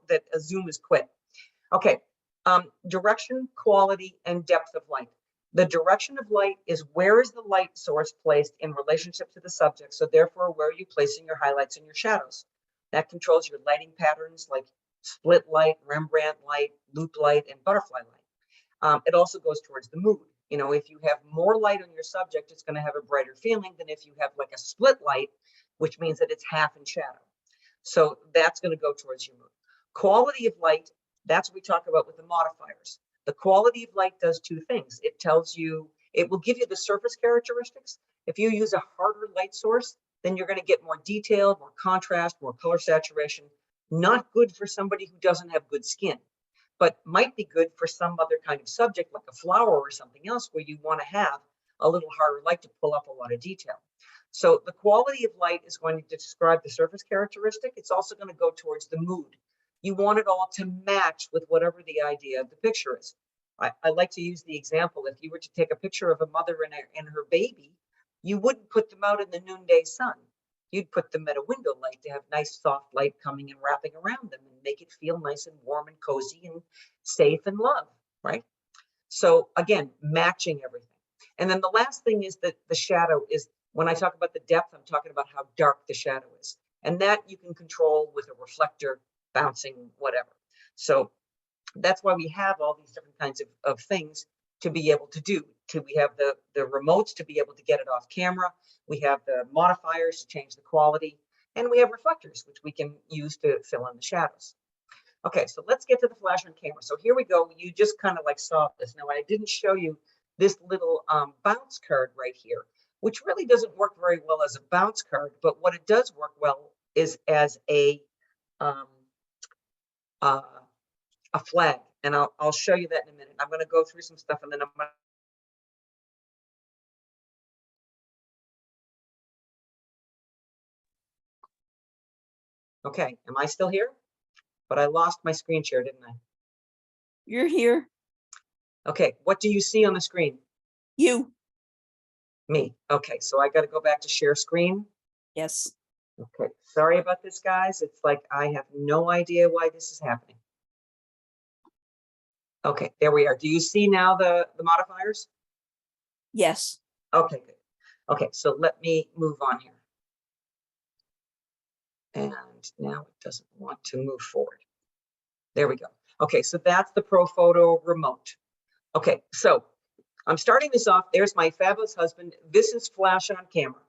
that a Zoom is quit. Okay, direction, quality, and depth of light. The direction of light is where is the light source placed in relationship to the subject. So therefore, where are you placing your highlights and your shadows? That controls your lighting patterns like split light, Rembrandt light, loop light, and butterfly light. It also goes towards the mood. You know, if you have more light on your subject, it's going to have a brighter feeling than if you have like a split light, which means that it's half in shadow. So that's going to go towards your mood. Quality of light, that's what we talk about with the modifiers. The quality of light does two things. It tells you, it will give you the surface characteristics. If you use a harder light source, then you're going to get more detail, more contrast, more color saturation. Not good for somebody who doesn't have good skin, but might be good for some other kind of subject like a flower or something else where you want to have a little harder light to pull up a lot of detail. So the quality of light is going to describe the surface characteristic. It's also going to go towards the mood. You want it all to match with whatever the idea of the picture is. I like to use the example, if you were to take a picture of a mother and her baby, you wouldn't put them out in the noonday sun. You'd put them at a window light to have nice soft light coming and wrapping around them and make it feel nice and warm and cozy and safe and love, right? So again, matching everything. And then the last thing is that the shadow is, when I talk about the depth, I'm talking about how dark the shadow is. And that you can control with a reflector, bouncing, whatever. So that's why we have all these different kinds of things to be able to do. We have the remotes to be able to get it off camera. We have the modifiers to change the quality. And we have reflectors, which we can use to fill in the shadows. Okay, so let's get to the flash on camera. So here we go. You just kind of like saw this. Now, I didn't show you this little bounce card right here, which really doesn't work very well as a bounce card, but what it does work well is as a flag. And I'll show you that in a minute. I'm going to go through some stuff and then I'm going to okay, am I still here? But I lost my screen share, didn't I? You're here. Okay, what do you see on the screen? You. Me. Okay, so I got to go back to share screen. Yes. Okay, sorry about this, guys. It's like I have no idea why this is happening. Okay, there we are. Do you see now the modifiers? Yes. Okay, good. Okay, so let me move on here. And now it doesn't want to move forward. There we go. Okay, so that's the ProPhoto remote. Okay, so I'm starting this off. There's my fabulous husband. This is flash on camera.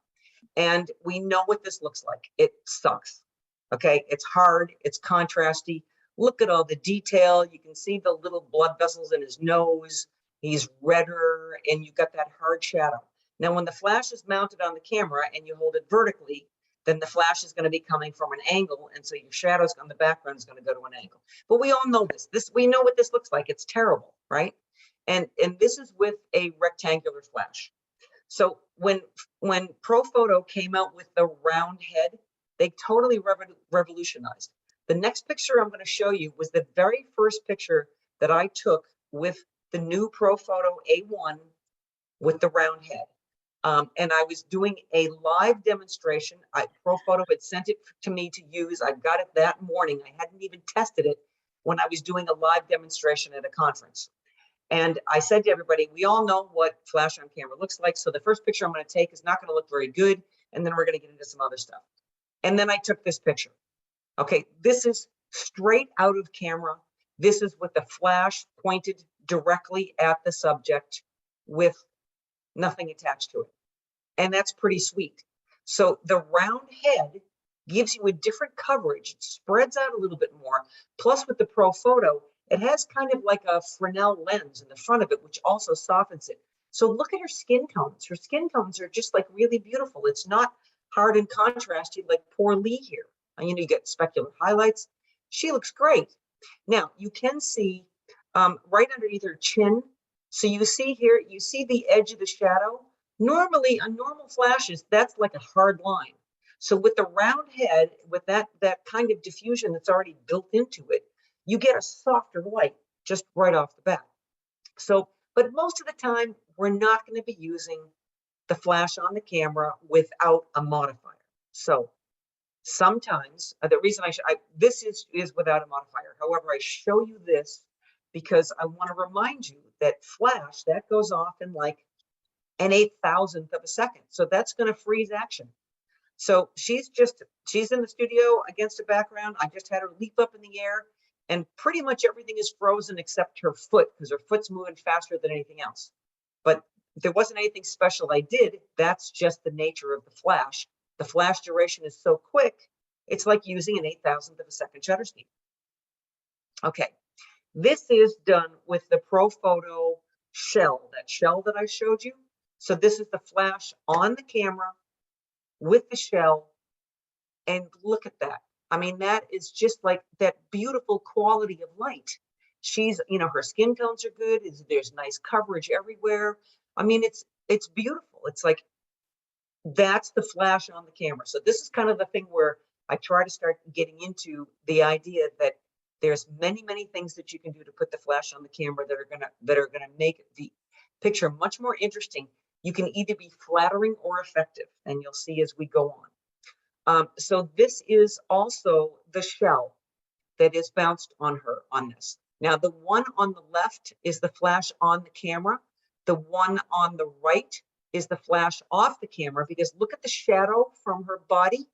And we know what this looks like. It sucks. Okay, it's hard, it's contrasty. Look at all the detail. You can see the little blood vessels in his nose. He's redder, and you've got that hard shadow. Now, when the flash is mounted on the camera and you hold it vertically, then the flash is going to be coming from an angle, and so your shadows on the background is going to go to an angle. But we all know this. We know what this looks like. It's terrible, right? And this is with a rectangular flash. So when ProPhoto came out with the round head, they totally revolutionized. The next picture I'm going to show you was the very first picture that I took with the new ProPhoto A1 with the round head. And I was doing a live demonstration. ProPhoto had sent it to me to use. I got it that morning. I hadn't even tested it when I was doing a live demonstration at a conference. And I said to everybody, we all know what flash on camera looks like. So the first picture I'm going to take is not going to look very good. And then we're going to get into some other stuff. And then I took this picture. Okay, this is straight out of camera. This is with the flash pointed directly at the subject with nothing attached to it. And that's pretty sweet. So the round head gives you a different coverage. It spreads out a little bit more. Plus with the ProPhoto, It has kind of like a Fresnel lens in the front of it, which also softens it. So look at her skin tones. Her skin tones are just like really beautiful. It's not hard and contrasty like poor Lee here. And, you get specular highlights. She looks great. Now you can see right underneath her chin. So you see here, you see the edge of the shadow. Normally on normal flashes, that's like a hard line. So with the round head, with that kind of diffusion that's already built into it, you get a softer light just right off the bat. So, but most of the time, we're not going to be using the flash on the camera without a modifier. So sometimes the reason this is without a modifier. However, I show you this because I want to remind you that flash, that goes off in like an 8,000th of a second. So that's going to freeze action. So she's in the studio against a background. I just had her leap up in the air and pretty much everything is frozen except her foot because her foot's moving faster than anything else. But there wasn't anything special I did. That's just the nature of the flash. The flash duration is so quick. It's like using an 8,000th of a second shutter speed. Okay, this is done with the ProPhoto shell, that shell that I showed you. So this is the flash on the camera with the shell, and look at that. I mean, that is just like that beautiful quality of light. She's, her skin tones are good. There's nice coverage everywhere. I mean, it's beautiful. It's like, that's the flash on the camera. So this is kind of the thing where I try to start getting into the idea that there's many, many things that you can do to put the flash on the camera that are gonna make the picture much more interesting. You can either be flattering or effective, and you'll see as we go on. So this is also the shell that is bounced on this. Now, the one on the left is the flash on the camera. The one on the right is the flash off the camera, because look at the shadow from her body.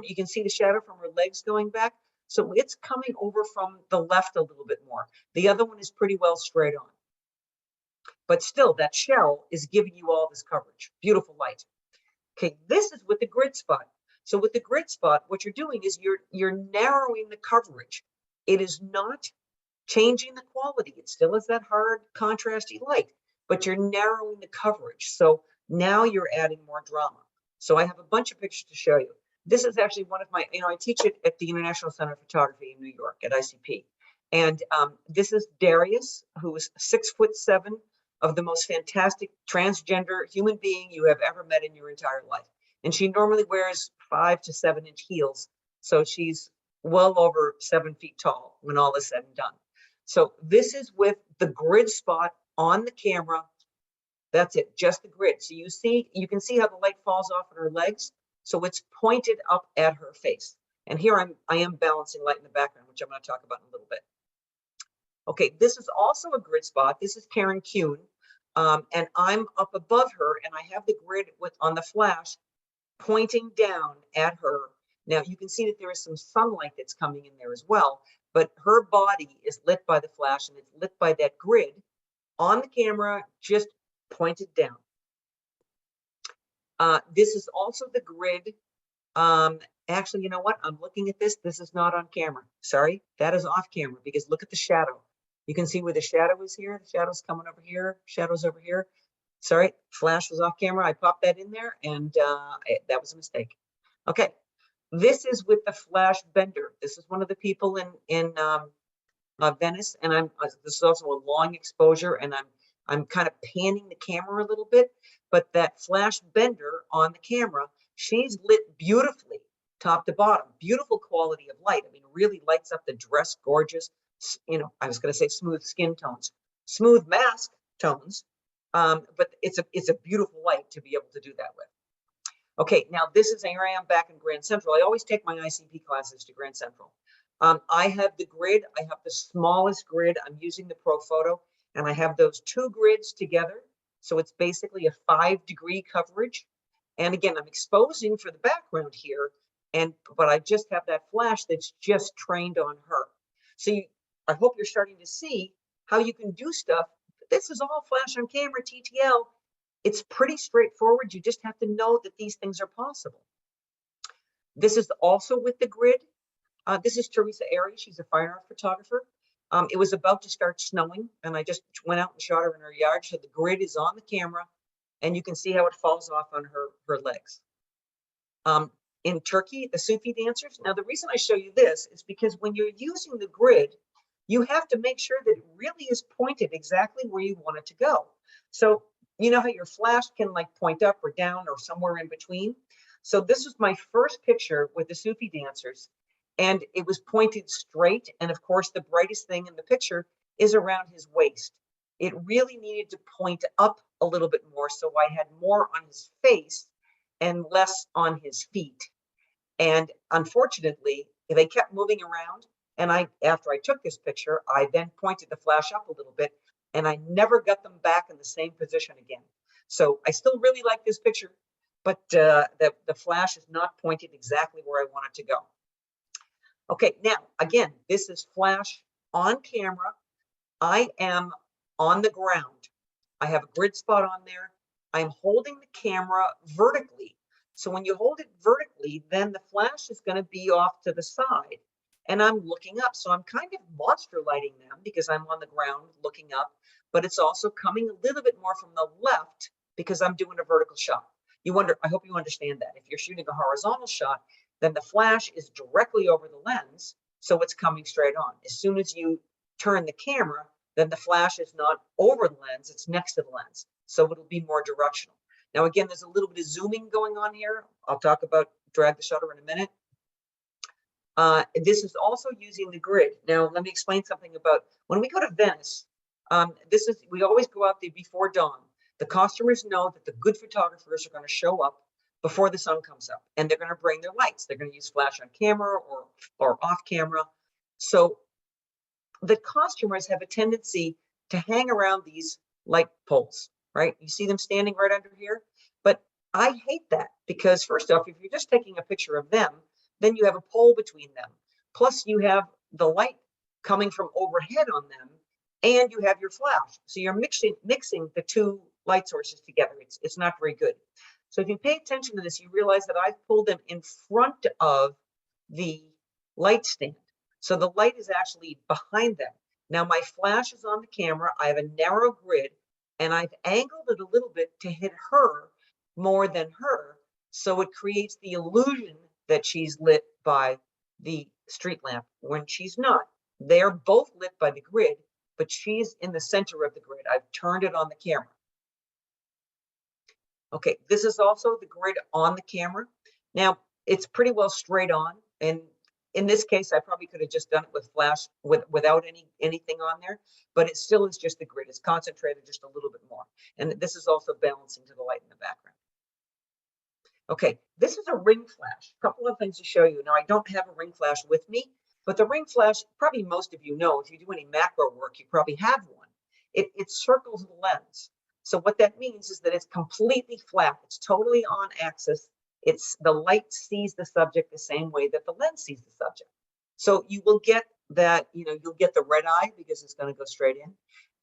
You can see the shadow from her legs going back. So it's coming over from the left a little bit more. The other one is pretty well straight on. But still, that shell is giving you all this coverage. Beautiful light. Okay, this is with the grid spot. So with the grid spot, what you're doing is you're narrowing the coverage. It is not changing the quality. It still has that hard, contrasty light, but you're narrowing the coverage. So now you're adding more drama. So I have a bunch of pictures to show you. This is actually one of my, I teach it at the International Center of Photography in New York at ICP. And this is Darius, who is 6'7", of the most fantastic transgender human being you have ever met in your entire life. And she normally wears 5 to 7 inch heels. So she's well over 7 feet tall when all is said and done. So this is with the grid spot on the camera. That's it, just the grid. So you can see how the light falls off on her legs. So it's pointed up at her face. And here I am balancing light in the background, which I'm going to talk about in a little bit. Okay, this is also a grid spot. This is Karen Kuhn. And I'm up above her, and I have the grid on the flash pointing down at her. Now you can see that there is some sunlight that's coming in there as well, but her body is lit by the flash, and it's lit by that grid on the camera, just pointed down. This is also the grid. Actually, you know what? I'm looking at this. This is not on camera. Sorry, that is off camera, because look at the shadow. You can see where the shadow is here. The shadow's coming over here. Shadow's over here. Sorry, flash was off camera. I popped that in there, and that was a mistake. Okay, this is with the flash bender. This is one of the people in Venice, and this is also a long exposure, and I'm kind of panning the camera a little bit, but that flash bender on the camera, she's lit beautifully, top to bottom, beautiful quality of light. I mean, really lights up the dress, gorgeous. I was going to say smooth skin tones, smooth mask tones, but it's a beautiful light to be able to do that with. Okay, now this is here I am back in Grand Central. I always take my ICP classes to Grand Central. I have the grid. I have the smallest grid. I'm using the ProPhoto, and I have those two grids together. So it's basically a 5-degree coverage. And again, I'm exposing for the background here, but I just have that flash that's just trained on her. So I hope you're starting to see how you can do stuff. This is all flash on camera, TTL. It's pretty straightforward. You just have to know that these things are possible. This is also with the grid. This is Teresa Airy. She's a fine art photographer. It was about to start snowing, and I just went out and shot her in her yard. So the grid is on the camera, and you can see how it falls off on her legs. In Turkey, the Sufi dancers. Now, the reason I show you this is because when you're using the grid, you have to make sure that it really is pointed exactly where you want it to go. So you know how your flash can like point up or down or somewhere in between. So this was my first picture with the Sufi dancers, and it was pointed straight. And of course, the brightest thing in the picture is around his waist. It really needed to point up a little bit more, so I had more on his face and less on his feet. And unfortunately, they kept moving around. And after I took this picture, I then pointed the flash up a little bit, and I never got them back in the same position again. So I still really like this picture, but the flash is not pointed exactly where I want it to go. Okay, now, again, this is flash on camera. I am on the ground. I have a grid spot on there. I'm holding the camera vertically. So when you hold it vertically, then the flash is going to be off to the side, and I'm looking up. So I'm kind of monster lighting them because I'm on the ground looking up, but it's also coming a little bit more from the left because I'm doing a vertical shot. I hope you understand that. If you're shooting a horizontal shot, then the flash is directly over the lens, so it's coming straight on. As soon as you turn the camera, then the flash is not over the lens, it's next to the lens. So it'll be more directional. Now, again, there's a little bit of zooming going on here. I'll talk about drag the shutter in a minute. This is also using the grid. Now, let me explain something about when we go to Venice. We always go out there before dawn. The customers know that the good photographers are going to show up before the sun comes up, and they're going to bring their lights. They're going to use flash on camera or off camera. So the customers have a tendency to hang around these light poles, right? You see them standing right under here, but I hate that because first off, if you're just taking a picture of them, then you have a pole between them. Plus you have the light coming from overhead on them, and you have your flash. So you're mixing the two light sources together. It's not very good. So if you pay attention to this, you realize that I've pulled them in front of the light stand. So the light is actually behind them. Now my flash is on the camera. I have a narrow grid, and I've angled it a little bit to hit her more than her. So it creates the illusion that she's lit by the street lamp when she's not. They're both lit by the grid, but she's in the center of the grid. I've turned it on the camera. Okay, this is also the grid on the camera. Now, it's pretty well straight on. And in this case, I probably could have just done it with flash without anything on there, but it still is just the grid. It's concentrated just a little bit more. And this is also balancing to the light in the background. Okay, this is a ring flash. A couple of things to show you. Now, I don't have a ring flash with me, but the ring flash, probably most of you know, if you do any macro work, you probably have one. It circles the lens. So what that means is that it's completely flat. It's totally on axis. The light sees the subject the same way that the lens sees the subject. So you will get that, you'll get the red eye because it's going to go straight in.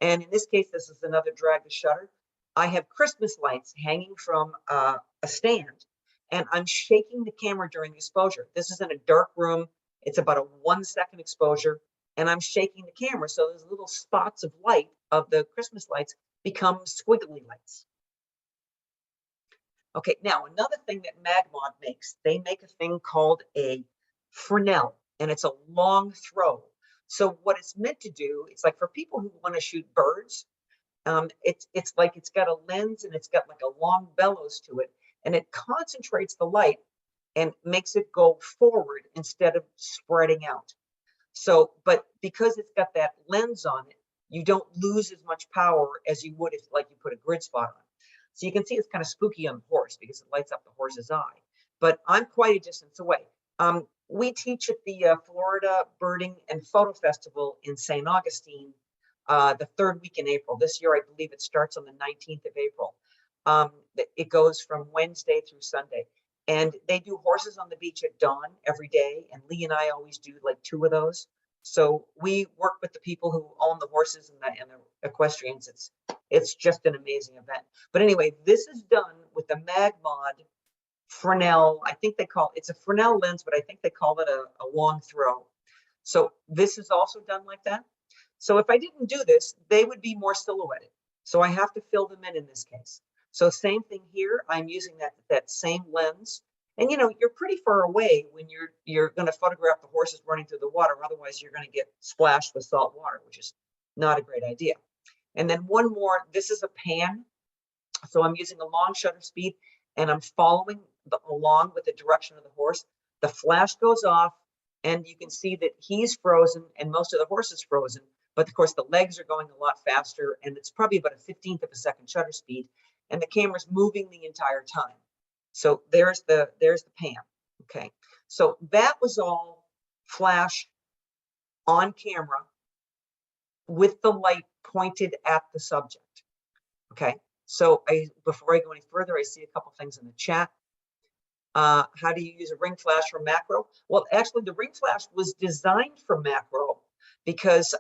And in this case, this is another drag the shutter. I have Christmas lights hanging from a stand, and I'm shaking the camera during the exposure. This is in a dark room. It's about a 1 second exposure, and I'm shaking the camera. So those little spots of light of the Christmas lights become squiggly lights. Okay, now another thing that Magmod makes, they make a thing called a Fresnel, and it's a long throw. So what it's meant to do, it's like for people who want to shoot birds, it's like it's got a lens and it's got like a long bellows to it, and it concentrates the light and makes it go forward instead of spreading out. So, but because it's got that lens on it, you don't lose as much power as you would if like you put a grid spot on. So you can see it's kind of spooky on the horse because it lights up the horse's eye, but I'm quite a distance away. We teach at the Florida Birding and Photo Festival in St. Augustine the third week in April. This year, I believe it starts on the 19th of April. It goes from Wednesday through Sunday. And they do horses on the beach at dawn every day. And Lee and I always do like 2 of those. So we work with the people who own the horses and the equestrians. It's just an amazing event. But anyway, this is done with the Magmod Fresnel. I think it's a Fresnel lens, but I think they call it a long throw. So this is also done like that. So if I didn't do this, they would be more silhouetted. So I have to fill them in this case. So same thing here, I'm using that same lens. And you know, you're pretty far away when you're going to photograph the horses running through the water. Otherwise, you're going to get splashed with salt water, which is not a great idea. And then one more, this is a pan. So I'm using a long shutter speed and I'm following along with the direction of the horse. The flash goes off and you can see that he's frozen and most of the horse is frozen. But of course, the legs are going a lot faster and it's probably about a 15th of a second shutter speed. And the camera's moving the entire time. So there's the pan. Okay. So that was all flash on camera with the light pointed at the subject. Okay. So before I go any further, I see a couple things in the chat. How do you use a ring flash for macro? Well, actually the ring flash was designed for macro because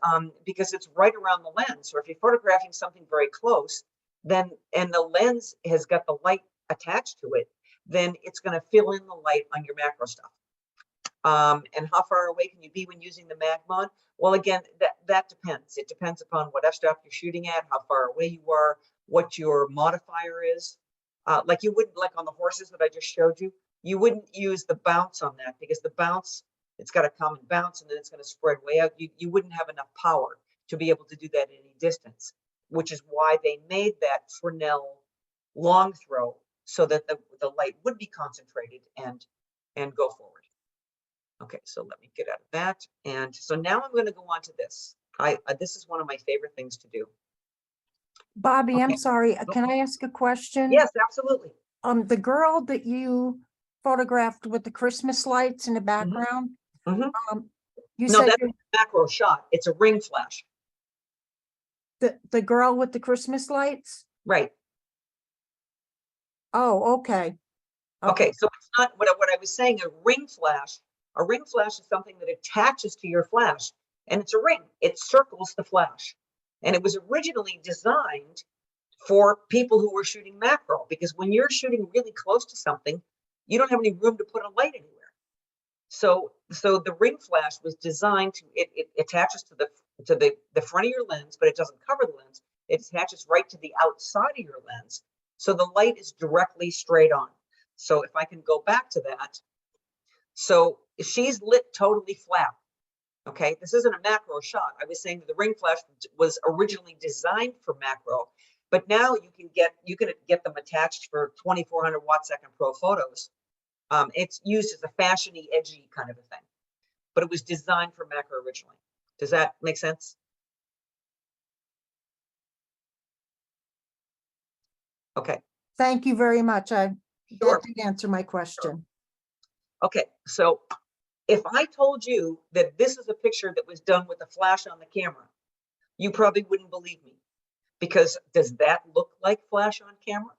it's right around the lens. So if you're photographing something very close, then, and the lens has got the light attached to it, then it's going to fill in the light on your macro stuff. And how far away can you be when using the mag mod? Well, again, that depends. It depends upon what f-stop you're shooting at, how far away you are, what your modifier is. Like you wouldn't, like on the horses that I just showed you, you wouldn't use the bounce on that because the bounce, it's got to come and bounce and then it's going to spread way out. You wouldn't have enough power to be able to do that at any distance, which is why they made that Fresnel long throw so that the light would be concentrated and go forward. Okay, so let me get out of that. And so now I'm going to go on to this. This is one of my favorite things to do. Bobby, Okay. I'm sorry. Can I ask a question? Yes, absolutely. The girl that you photographed with the Christmas lights in the background, Mhm. you No, said that's a macro shot. It's a ring flash. the girl with the Christmas lights? Right. Oh, okay. Okay, so it's not what I was saying, a ring flash. A ring flash is something that attaches to your flash, and it's a ring. It circles the flash. And it was originally designed for people who were shooting macro, because when you're shooting really close to something, you don't have any room to put a light anywhere. So the ring flash was designed to, it attaches to the front of your lens, but it doesn't cover the lens. It attaches right to the outside of your lens. So the light is directly straight on. So if I can go back to that. So she's lit totally flat. Okay, this isn't a macro shot. I was saying that the ring flash was originally designed for macro, but now you can get them attached for 2400 watt second pro photos. It's used as a fashiony, edgy kind of a thing, but it was designed for macro originally. Does that make sense? Okay. Thank you very much. That Sure. did answer my question. Okay, so if I told you that this is a picture that was done with a flash on the camera, you probably wouldn't believe me, because does that look like flash on camera?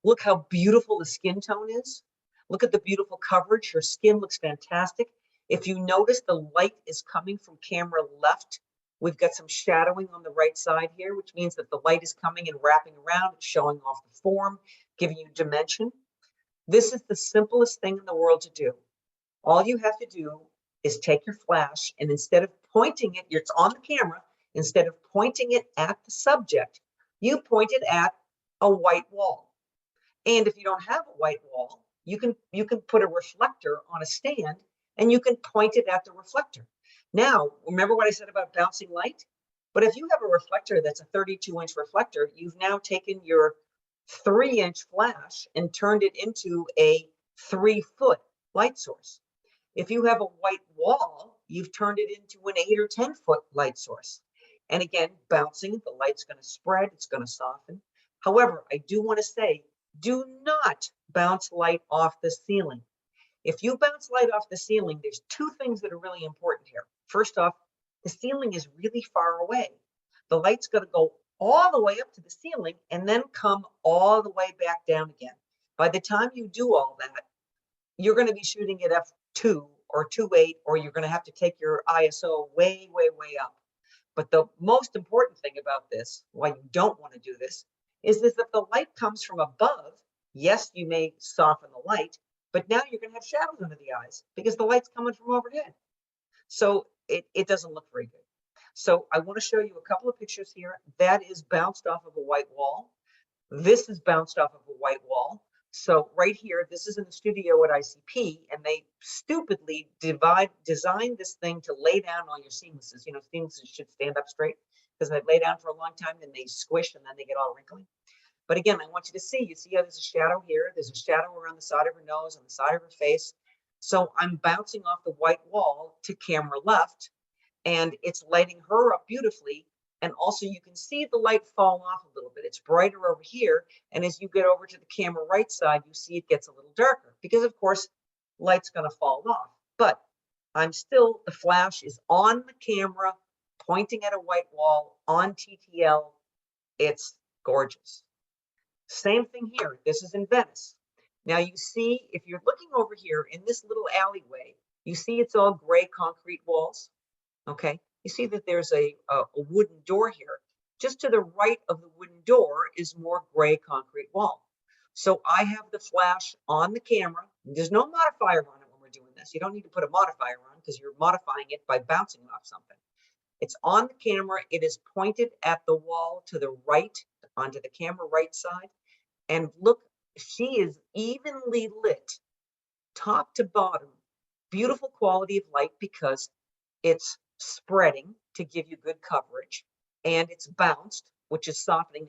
Look how beautiful the skin tone is. Look at the beautiful coverage. Her skin looks fantastic. If you notice, the light is coming from camera left. We've got some shadowing on the right side here, which means that the light is coming and wrapping around. It's showing off the form, giving you dimension. This is the simplest thing in the world to do. All you have to do is take your flash and instead of pointing it, it's on the camera, instead of pointing it at the subject, you point it at a white wall. And if you don't have a white wall, you can put a reflector on a stand and you can point it at the reflector. Now, remember what I said about bouncing light? But if you have a reflector that's a 32-inch reflector, you've now taken your 3-inch flash and turned it into a 3-foot light source. If you have a white wall, you've turned it into an 8 or 10-foot light source. And again, bouncing, the light's going to spread, it's going to soften. However, I do want to say, do not bounce light off the ceiling. If you bounce light off the ceiling, there's two things that are really important here. First off, the ceiling is really far away. The light's going to go all the way up to the ceiling and then come all the way back down again. By the time you do all that, you're going to be shooting at f2 or 2.8, or you're going to have to take your ISO way, way, way up. But the most important thing about this, why you don't want to do this, is that the light comes from above. Yes, you may soften the light, but now you're going to have shadows under the eyes because the light's coming from overhead. So it doesn't look very good. So I want to show you a couple of pictures here. That is bounced off of a white wall. This is bounced off of a white wall. So right here, this is in the studio at ICP, and they stupidly designed this thing to lay down all your seamlesses. You know, seamlesses should stand up straight because they lay down for a long time, then they squish, and then they get all wrinkly. But again, I want you to see, you see how there's a shadow here? There's a shadow around the side of her nose, on the side of her face. So I'm bouncing off the white wall to camera left, and it's lighting her up beautifully. And also you can see the light fall off a little bit. It's brighter over here. And as you get over to the camera right side, you see it gets a little darker because of course, light's gonna fall off. But I'm still, the flash is on the camera, pointing at a white wall on TTL. It's gorgeous. Same thing here. This is in Venice. Now you see, if you're looking over here in this little alleyway, you see it's all gray concrete walls. Okay, you see that there's a wooden door here. Just to the right of the wooden door is more gray concrete wall. So I have the flash on the camera. There's no modifier on it when we're doing this. You don't need to put a modifier on because you're modifying it by bouncing off something. It's on the camera. It is pointed at the wall to the right, onto the camera right side. And look, she is evenly lit, top to bottom. Beautiful quality of light because it's spreading to give you good coverage, and it's bounced, which is softening.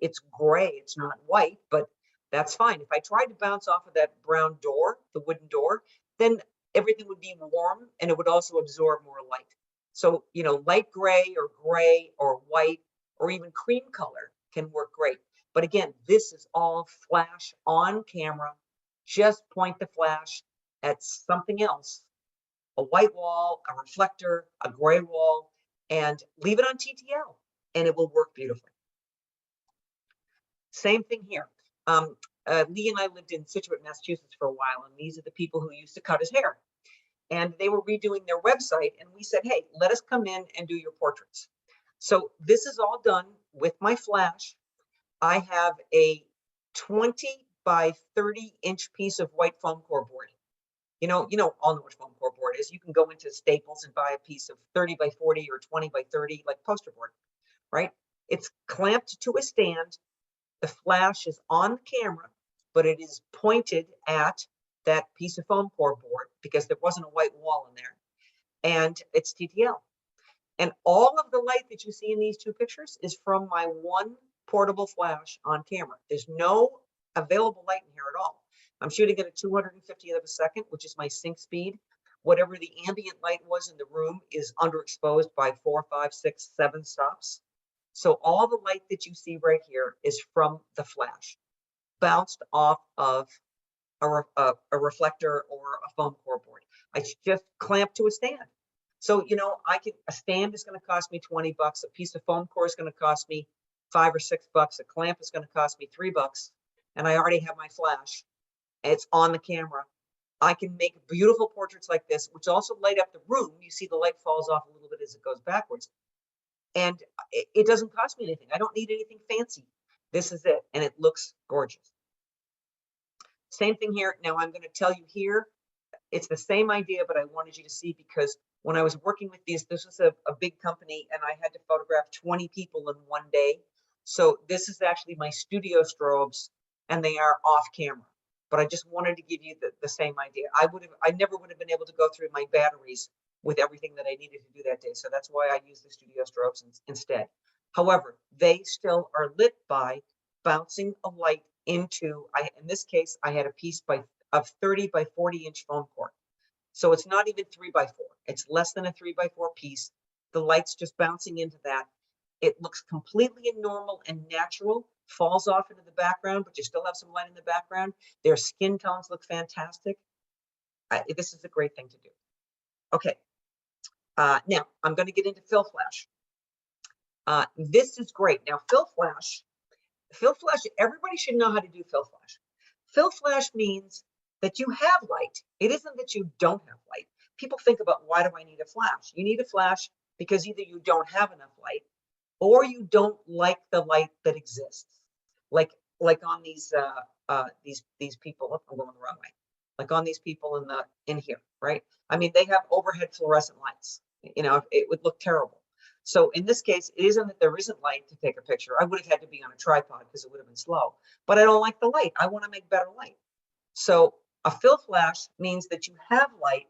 It's gray, it's not white, but that's fine. If I tried to bounce off of that brown door, the wooden door, then everything would be warm and it would also absorb more light. So, you know, light gray or white or even cream color can work great. But again, this is all flash on camera. Just point the flash at something else, a white wall, a reflector, a gray wall, and leave it on TTL and it will work beautifully. Same thing here. Lee and I lived in Situate, Massachusetts for a while, and these are the people who used to cut his hair. And they were redoing their website, and we said, hey, let us come in and do your portraits. So this is all done with my flash. I have a 20 by 30 inch piece of white foam core board. You know, all know what foam core board is. You can go into Staples and buy a piece of 30 by 40 or 20 by 30, like poster board, right? It's clamped to a stand. The flash is on the camera, but it is pointed at that piece of foam core board because there wasn't a white wall in there. And it's TTL. And all of the light that you see in these two pictures is from my one portable flash on camera. There's no available light in here at all. I'm shooting at a 250th of a second, which is my sync speed. Whatever the ambient light was in the room is underexposed by 4, 5, 6, 7 stops. So all the light that you see right here is from the flash, bounced off of a reflector or a foam core board. I just clamp to a stand. So, you know, a stand is going to cost me 20 bucks. A piece of foam core is going to cost me $5 or $6. A clamp is going to cost me $3. And I already have my flash. It's on the camera. I can make beautiful portraits like this, which also light up the room. You see the light falls off a little bit as it goes backwards. And it doesn't cost me anything. I don't need anything fancy. This is it. And it looks gorgeous. Same thing here. Now I'm going to tell you here, it's the same idea, but I wanted you to see because when I was working with these, this was a big company and I had to photograph 20 people in one day. So this is actually my studio strobes and they are off camera. But I just wanted to give you the same idea. I never would have been able to go through my batteries with everything that I needed to do that day. So that's why I use the studio strobes instead. However, they still are lit by bouncing a light into, in this case, I had a piece of 30 by 40 inch foam core. So it's not even 3 by 4. It's less than a 3 by 4 piece. The light's just bouncing into that. It looks completely normal and natural, falls off into the background, but you still have some light in the background. Their skin tones look fantastic. This is a great thing to do. Okay. Now I'm going to get into fill flash. This is great. Now fill flash, everybody should know how to do fill flash. Fill flash means that you have light. It isn't that you don't have light. People think about, why do I need a flash? You need a flash because either you don't have enough light or you don't like the light that exists. Like on these people, I'm going the wrong way. Like on these people in here, right? I mean, they have overhead fluorescent lights. You know, it would look terrible. So in this case, it isn't that there isn't light to take a picture. I would have had to be on a tripod because it would have been slow, but I don't like the light. I want to make better light. So a fill flash means that you have light,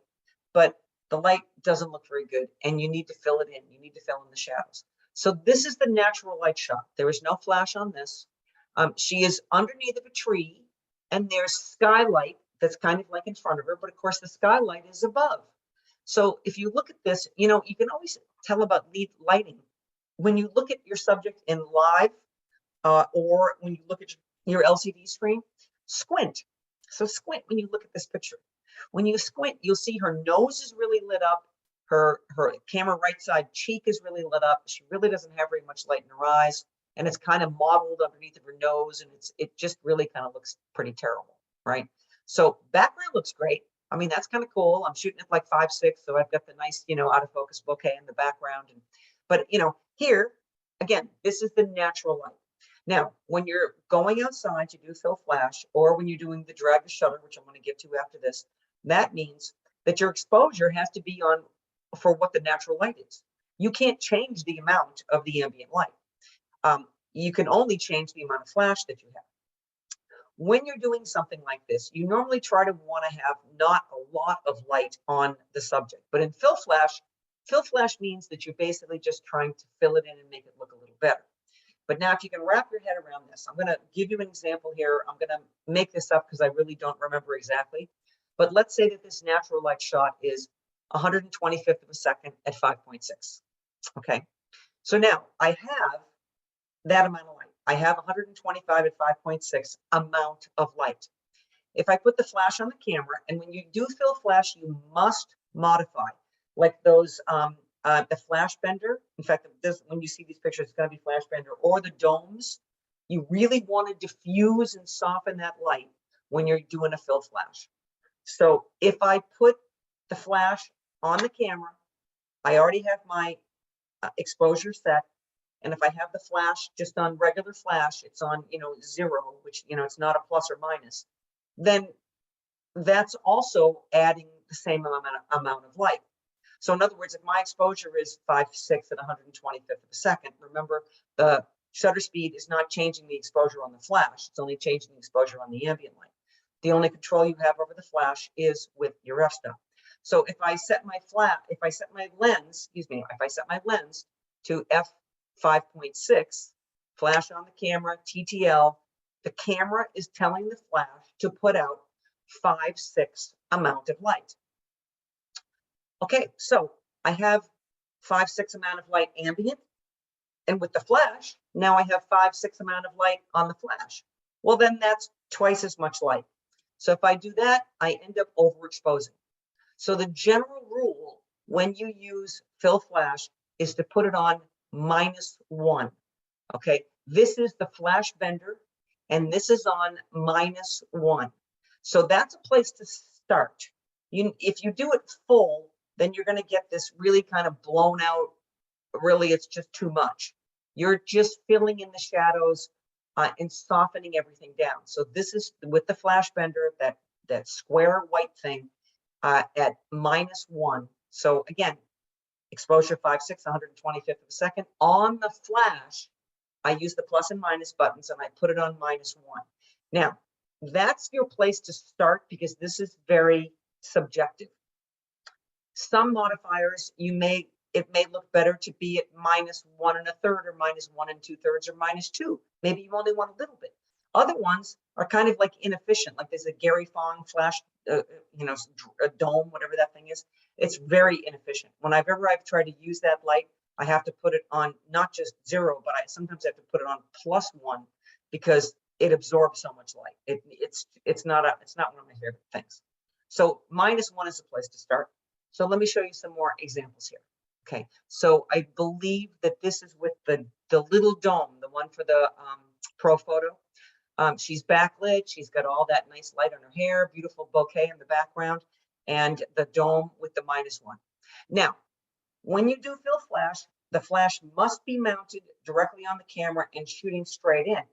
but the light doesn't look very good and you need to fill it in. You need to fill in the shadows. So this is the natural light shot. There is no flash on this. She is underneath of a tree and there's skylight that's kind of like in front of her, but of course the skylight is above. So if you look at this, you know, you can always tell about lead lighting when you look at your subject in live or when you look at your LCD screen, squint. So squint when you look at this picture. When you squint, you'll see her nose is really lit up. Her camera right side cheek is really lit up. She really doesn't have very much light in her eyes. And it's kind of modeled underneath of her nose. And it just really kind of looks pretty terrible, right? So background looks great. I mean, that's kind of cool. I'm shooting at like 5.6. So I've got the nice, you know, out of focus bokeh in the background. But, you know, here, again, this is the natural light. Now, when you're going outside to do fill flash, or when you're doing the drag the shutter, which I'm going to get to after this, that means that your exposure has to be on for what the natural light is. You can't change the amount of the ambient light. You can only change the amount of flash that you have. When you're doing something like this, you normally try to want to have not a lot of light on the subject. But in fill flash means that you're basically just trying to fill it in and make it look a little better. But now if you can wrap your head around this, I'm going to give you an example here. I'm going to make this up because I really don't remember exactly. But let's say that this natural light shot is 125th of a second at 5.6. Okay. So now I have that amount of light. I have 125 at 5.6 amount of light. If I put the flash on the camera, and when you do fill flash, you must modify like those, the flash bender. In fact, when you see these pictures, it's going to be flash bender or the domes. You really want to diffuse and soften that light when you're doing a fill flash. So if I put the flash on the camera, I already have my exposure set. And if I have the flash just on regular flash, it's on, you know, 0, which, you know, it's not a plus or minus, then that's also adding the same amount of light. So in other words, if my exposure is 5.6 at 125th of a second, remember the shutter speed is not changing the exposure on the flash. It's only changing the exposure on the ambient light. The only control you have over the flash is with your f-stop. So if I set my lens to f5.6, flash on the camera, TTL, the camera is telling the flash to put out 5.6 amount of light. Okay, so I have 5.6 amount of light ambient, and with the flash, now I have 5.6 amount of light on the flash. Well, then that's twice as much light. So if I do that, I end up overexposing. So the general rule when you use fill flash is to put it on -1. Okay, this is the flash bender, and this is on -1. So that's a place to start. If you do it full, then you're going to get this really kind of blown out. Really, it's just too much. You're just filling in the shadows and softening everything down. So this is with the flash bender, that square white thing at -1. So again, exposure 5.6, 125th of a second. On the flash, I use the plus and minus buttons and I put it on -1. Now, that's your place to start because this is very subjective. Some modifiers, it may look better to be at -1 1/3 or -1 2/3 or -2. Maybe you only want a little bit. Other ones are kind of like inefficient, like there's a Gary Fong flash, you know, a dome, whatever that thing is. It's very inefficient. Whenever I've tried to use that light, I have to put it on not just 0, but I sometimes have to put it on +1 because it absorbs so much light. It's not one of my favorite things. So -1 is a place to start. So let me show you some more examples here. Okay, so I believe that this is with the little dome, the one for the pro photo. She's backlit. She's got all that nice light on her hair, beautiful bouquet in the background, and the dome with the -1. Now, when you do fill flash, the flash must be mounted directly on the camera and shooting straight in.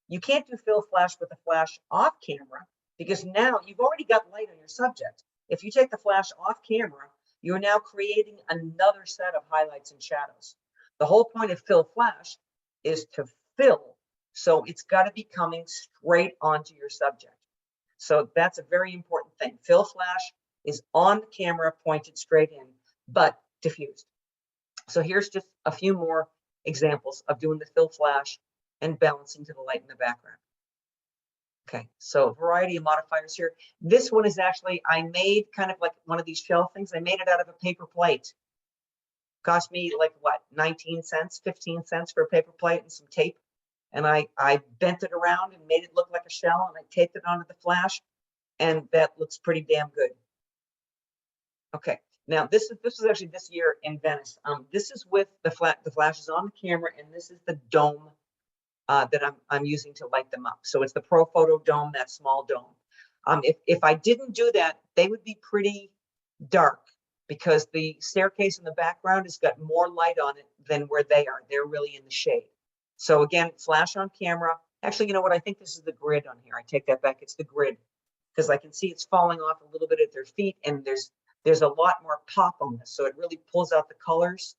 You can't do fill flash with the flash off camera because now you've already got light on your subject. If you take the flash off camera, you're now creating another set of highlights and shadows. The whole point of fill flash is to fill. So it's got to be coming straight onto your subject. So that's a very important thing. Fill flash is on the camera, pointed straight in, but diffused. So here's just a few more examples of doing the fill flash and balancing to the light in the background. Okay, so variety of modifiers here. This one is actually, I made kind of like one of these shell things. I made it out of a paper plate. Cost me like what, 19 cents, 15 cents for a paper plate and some tape. And I bent it around and made it look like a shell, and I taped it onto the flash, and that looks pretty damn good. Okay, now this was actually this year in Venice. This is with the flash is on the camera, and this is the dome that I'm using to light them up. So it's the Pro Photo Dome, that small dome. If I didn't do that, they would be pretty dark because the staircase in the background has got more light on it than where they are. They're really in the shade. So again, flash on camera. Actually, you know what? I think this is the grid on here. I take that back. It's the grid because I can see it's falling off a little bit at their feet, and there's a lot more pop on this. So it really pulls out the colors.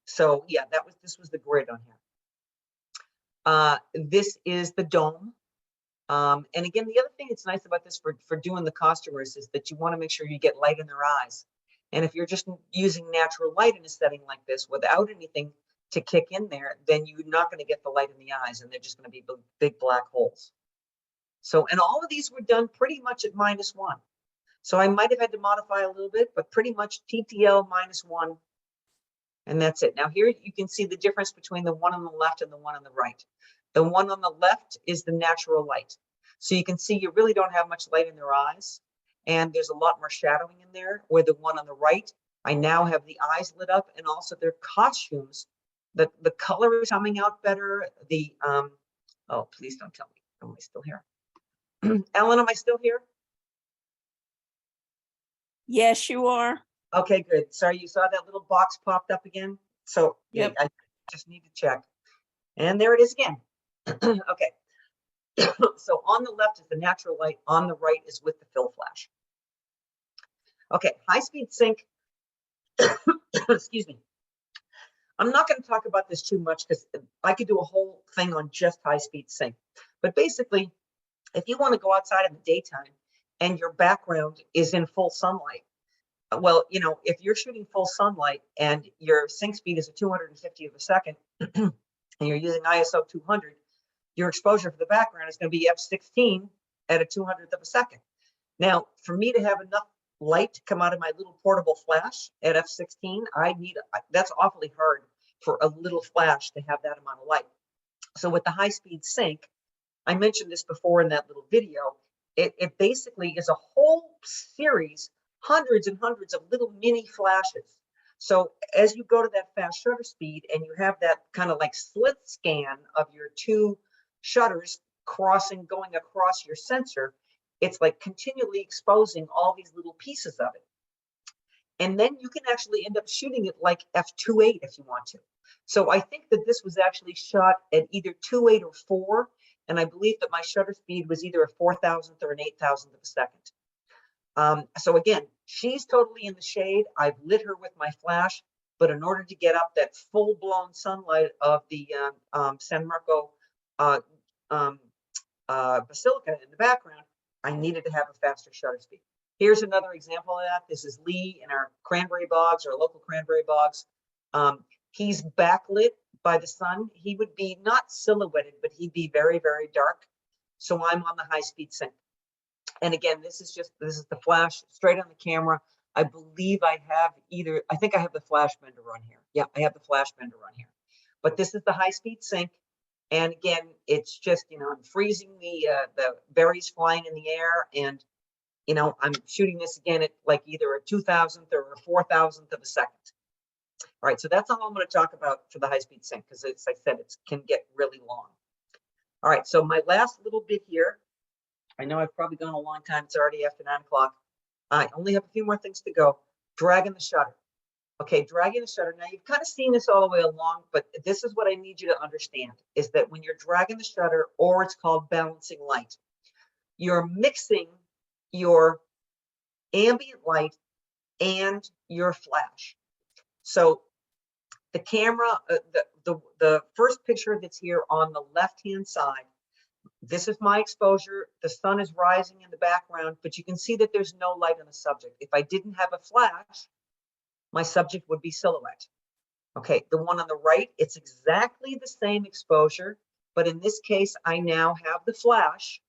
So yeah, this was the grid on here. This is the dome. And again, the other thing that's nice about this for doing the costumers is that you want to make sure you get light in their eyes. And if you're just using natural light in a setting like this without anything to kick in there, then you're not going to get the light in the eyes, and they're just going to be big black holes. So, and all of these were done pretty much at -1. So I might have had to modify a little bit, but pretty much TTL -1. And that's it. Now here you can see the difference between the one on the left and the one on the right. The one on the left is the natural light. So you can see you really don't have much light in their eyes. And there's a lot more shadowing in there, where the one on the right, I now have the eyes lit up, and also their costumes. The color is coming out better. Oh, please don't tell me. Am I still here? Ellen, am I still here? Yes, you are. Okay, good. Sorry, you saw that little box popped up again? So Yep. I just need to check. And there it is again. Okay. So on the left is the natural light. On the right is with the fill flash. Okay, high-speed sync. Excuse me. I'm not going to talk about this too much because I could do a whole thing on just high-speed sync. But basically, if you want to go outside in the daytime and your background is in full sunlight, well, you know, if you're shooting full sunlight and your sync speed is a 250 of a second, and you're using ISO 200, your exposure for the background is going to be f16 at a 200th of a second. Now, for me to have enough light to come out of my little portable flash at f16, that's awfully hard for a little flash to have that amount of light. So with the high-speed sync, I mentioned this before in that little video, it basically is a whole series, hundreds and hundreds of little mini flashes. So as you go to that fast shutter speed and you have that kind of like slit scan of your two shutters going across your sensor, it's like continually exposing all these little pieces of it. And then you can actually end up shooting it like f2.8 if you want to. So I think that this was actually shot at either 2.8 or 4. And I believe that my shutter speed was either a 4,000th or an 8,000th of a second. So again, she's totally in the shade. I've lit her with my flash, but in order to get up that full-blown sunlight of the San Marco Basilica in the background, I needed to have a faster shutter speed. Here's another example of that. This is Lee in our cranberry bogs, our local cranberry bogs. He's backlit by the sun. He would be not silhouetted, but he'd be very, very dark. So I'm on the high-speed sync. And again, this is the flash straight on the camera. I believe I think I have the flash bender on here. Yeah, I have the flash bender on here. But this is the high-speed sync. And again, it's just, you know, I'm freezing the berries flying in the air, and you know, I'm shooting this again at like either a 2,000th or a 4,000th of a second. All right, so that's all I'm going to talk about for the high-speed sync, because as I said, it can get really long. All right, so my last little bit here, I know I've probably gone a long time. It's already after 9 o'clock. I only have a few more things to go. Dragging the shutter. Okay, dragging the shutter. Now, you've kind of seen this all the way along, but this is what I need you to understand, is that when you're dragging the shutter, or it's called balancing light, you're mixing your ambient light and your flash. So the camera, the first picture that's here on the left-hand side, this is my exposure. The sun is rising in the background, but you can see that there's no light on the subject. If I didn't have a flash, my subject would be silhouette. Okay, the one on the right, it's exactly the same exposure, but in this case, I now have the flash,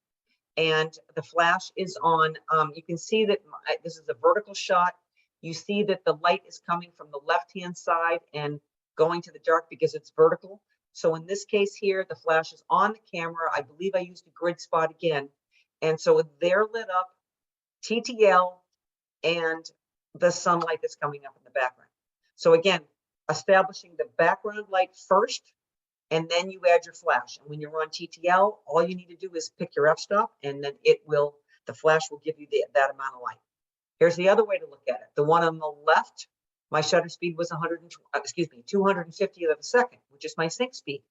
and the flash is on. You can see that this is a vertical shot. You see that the light is coming from the left-hand side and going to the dark because it's vertical. So in this case here, the flash is on the camera. I believe I used a grid spot again. And so they're lit up, TTL, and the sunlight that's coming up in the background. So again, establishing the background light first, and then you add your flash. And when you're on TTL, all you need to do is pick your f-stop, and then the flash will give you that amount of light. Here's the other way to look at it. The one on the left, my shutter speed was 250th of a second, which is my sync speed,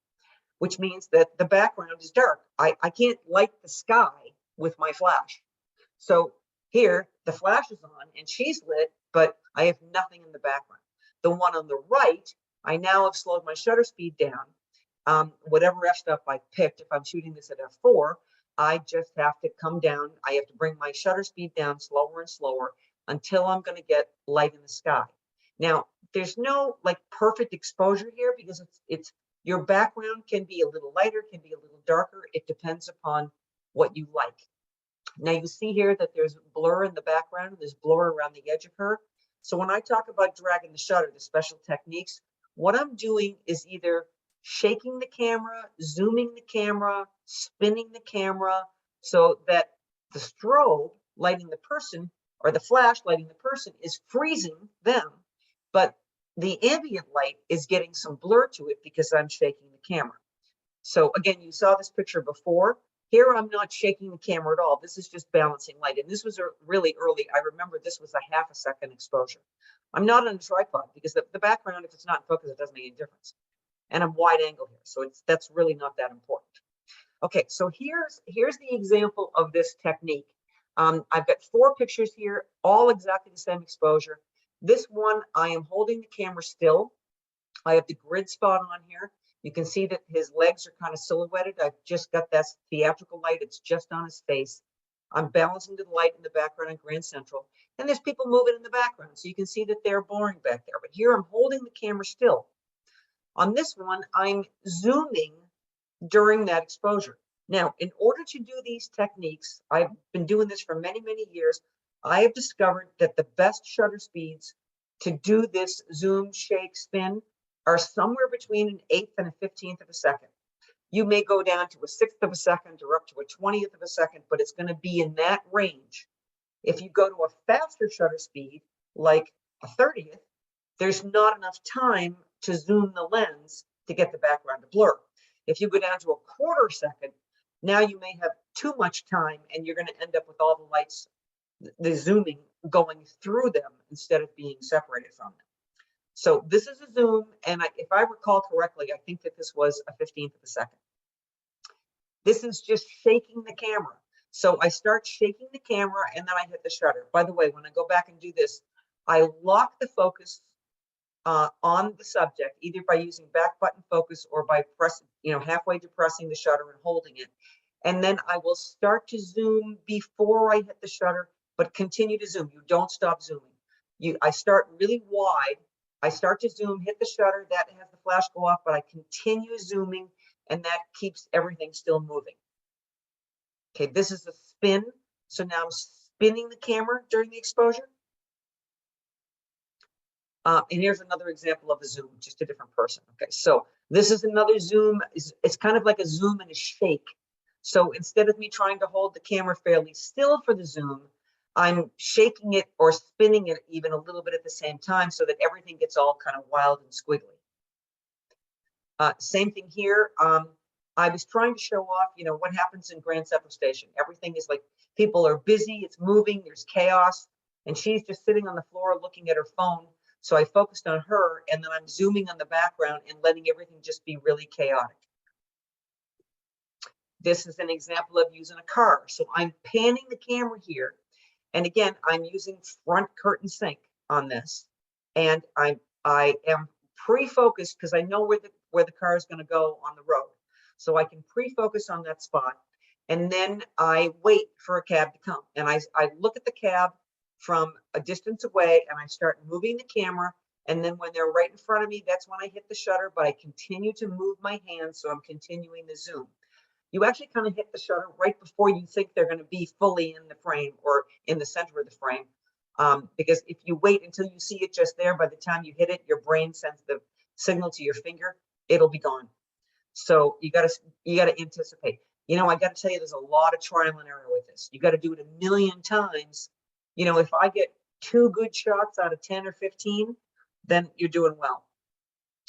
which means that the background is dark. I can't light the sky with my flash. So here, the flash is on and she's lit, but I have nothing in the background. The one on the right, I now have slowed my shutter speed down. Whatever f-stop I picked, if I'm shooting this at f4, I just have to come down. I have to bring my shutter speed down slower and slower until I'm going to get light in the sky. Now, there's no like perfect exposure here because it's your background can be a little lighter, can be a little darker. It depends upon what you like. Now you see here that there's blur in the background. There's blur around the edge of her. So when I talk about dragging the shutter, the special techniques, what I'm doing is either shaking the camera, zooming the camera, spinning the camera so that the strobe lighting the person or the flash lighting the person is freezing them, but the ambient light is getting some blur to it because I'm shaking the camera. So again, you saw this picture before. Here, I'm not shaking the camera at all. This is just balancing light. And this was really early. I remember this was a ½ second exposure. I'm not on a tripod because the background, if it's not in focus, it doesn't make any difference. And I'm wide angle here. So that's really not that important. Okay, so here's the example of this technique. I've got 4 pictures here, all exactly the same exposure. This one, I am holding the camera still. I have the grid spot on here. You can see that his legs are kind of silhouetted. I've just got that theatrical light. It's just on his face. I'm balancing to the light in the background on Grand Central. And there's people moving in the background. So you can see that they're blurring back there. But here I'm holding the camera still. On this one, I'm zooming during that exposure. Now, in order to do these techniques, I've been doing this for many, many years. I have discovered that the best shutter speeds to do this zoom, shake, spin are somewhere between an 1/8 and a 15th of a second. You may go down to a 1/6 of a second or up to a 20th of a second, but it's going to be in that range. If you go to a faster shutter speed, like a 30th, there's not enough time to zoom the lens to get the background to blur. If you go down to a 1/4 second, now you may have too much time and you're going to end up with all the lights, the zooming going through them instead of being separated from them. So this is a zoom, and if I recall correctly, I think that this was a 15th of a second. This is just shaking the camera. So I start shaking the camera and then I hit the shutter. By the way, when I go back and do this, I lock the focus on the subject, either by using back button focus or by pressing, halfway depressing the shutter and holding it. And then I will start to zoom before I hit the shutter, but continue to zoom. You don't stop zooming. I start really wide. I start to zoom, hit the shutter, that has the flash go off, but I continue zooming and that keeps everything still moving. Okay, this is the spin. So now I'm spinning the camera during the exposure. And here's another example of a zoom, just a different person. Okay, so this is another zoom. It's kind of like a zoom and a shake. So instead of me trying to hold the camera fairly still for the zoom, I'm shaking it or spinning it even a little bit at the same time so that everything gets all kind of wild and squiggly. Same thing here. I was trying to show off, what happens in Grand Central Station. Everything is like, people are busy, it's moving, there's chaos, and she's just sitting on the floor looking at her phone. So I focused on her, and then I'm zooming on the background and letting everything just be really chaotic. This is an example of using a car. So I'm panning the camera here. And again, I'm using front curtain sync on this. And I am pre-focus because I know where the car is going to go on the road. So I can pre-focus on that spot. And then I wait for a cab to come. And I look at the cab from a distance away and I start moving the camera. And then when they're right in front of me, that's when I hit the shutter, but I continue to move my hand. So I'm continuing the zoom. You actually kind of hit the shutter right before you think they're going to be fully in the frame or in the center of the frame. Because if you wait until you see it just there, by the time you hit it, your brain sends the signal to your finger, it'll be gone. So you gotta anticipate. You know, I gotta tell you, there's a lot of trial and error with this. You gotta do it a million times. You know, if I get 2 good shots out of 10 or 15, then you're doing well.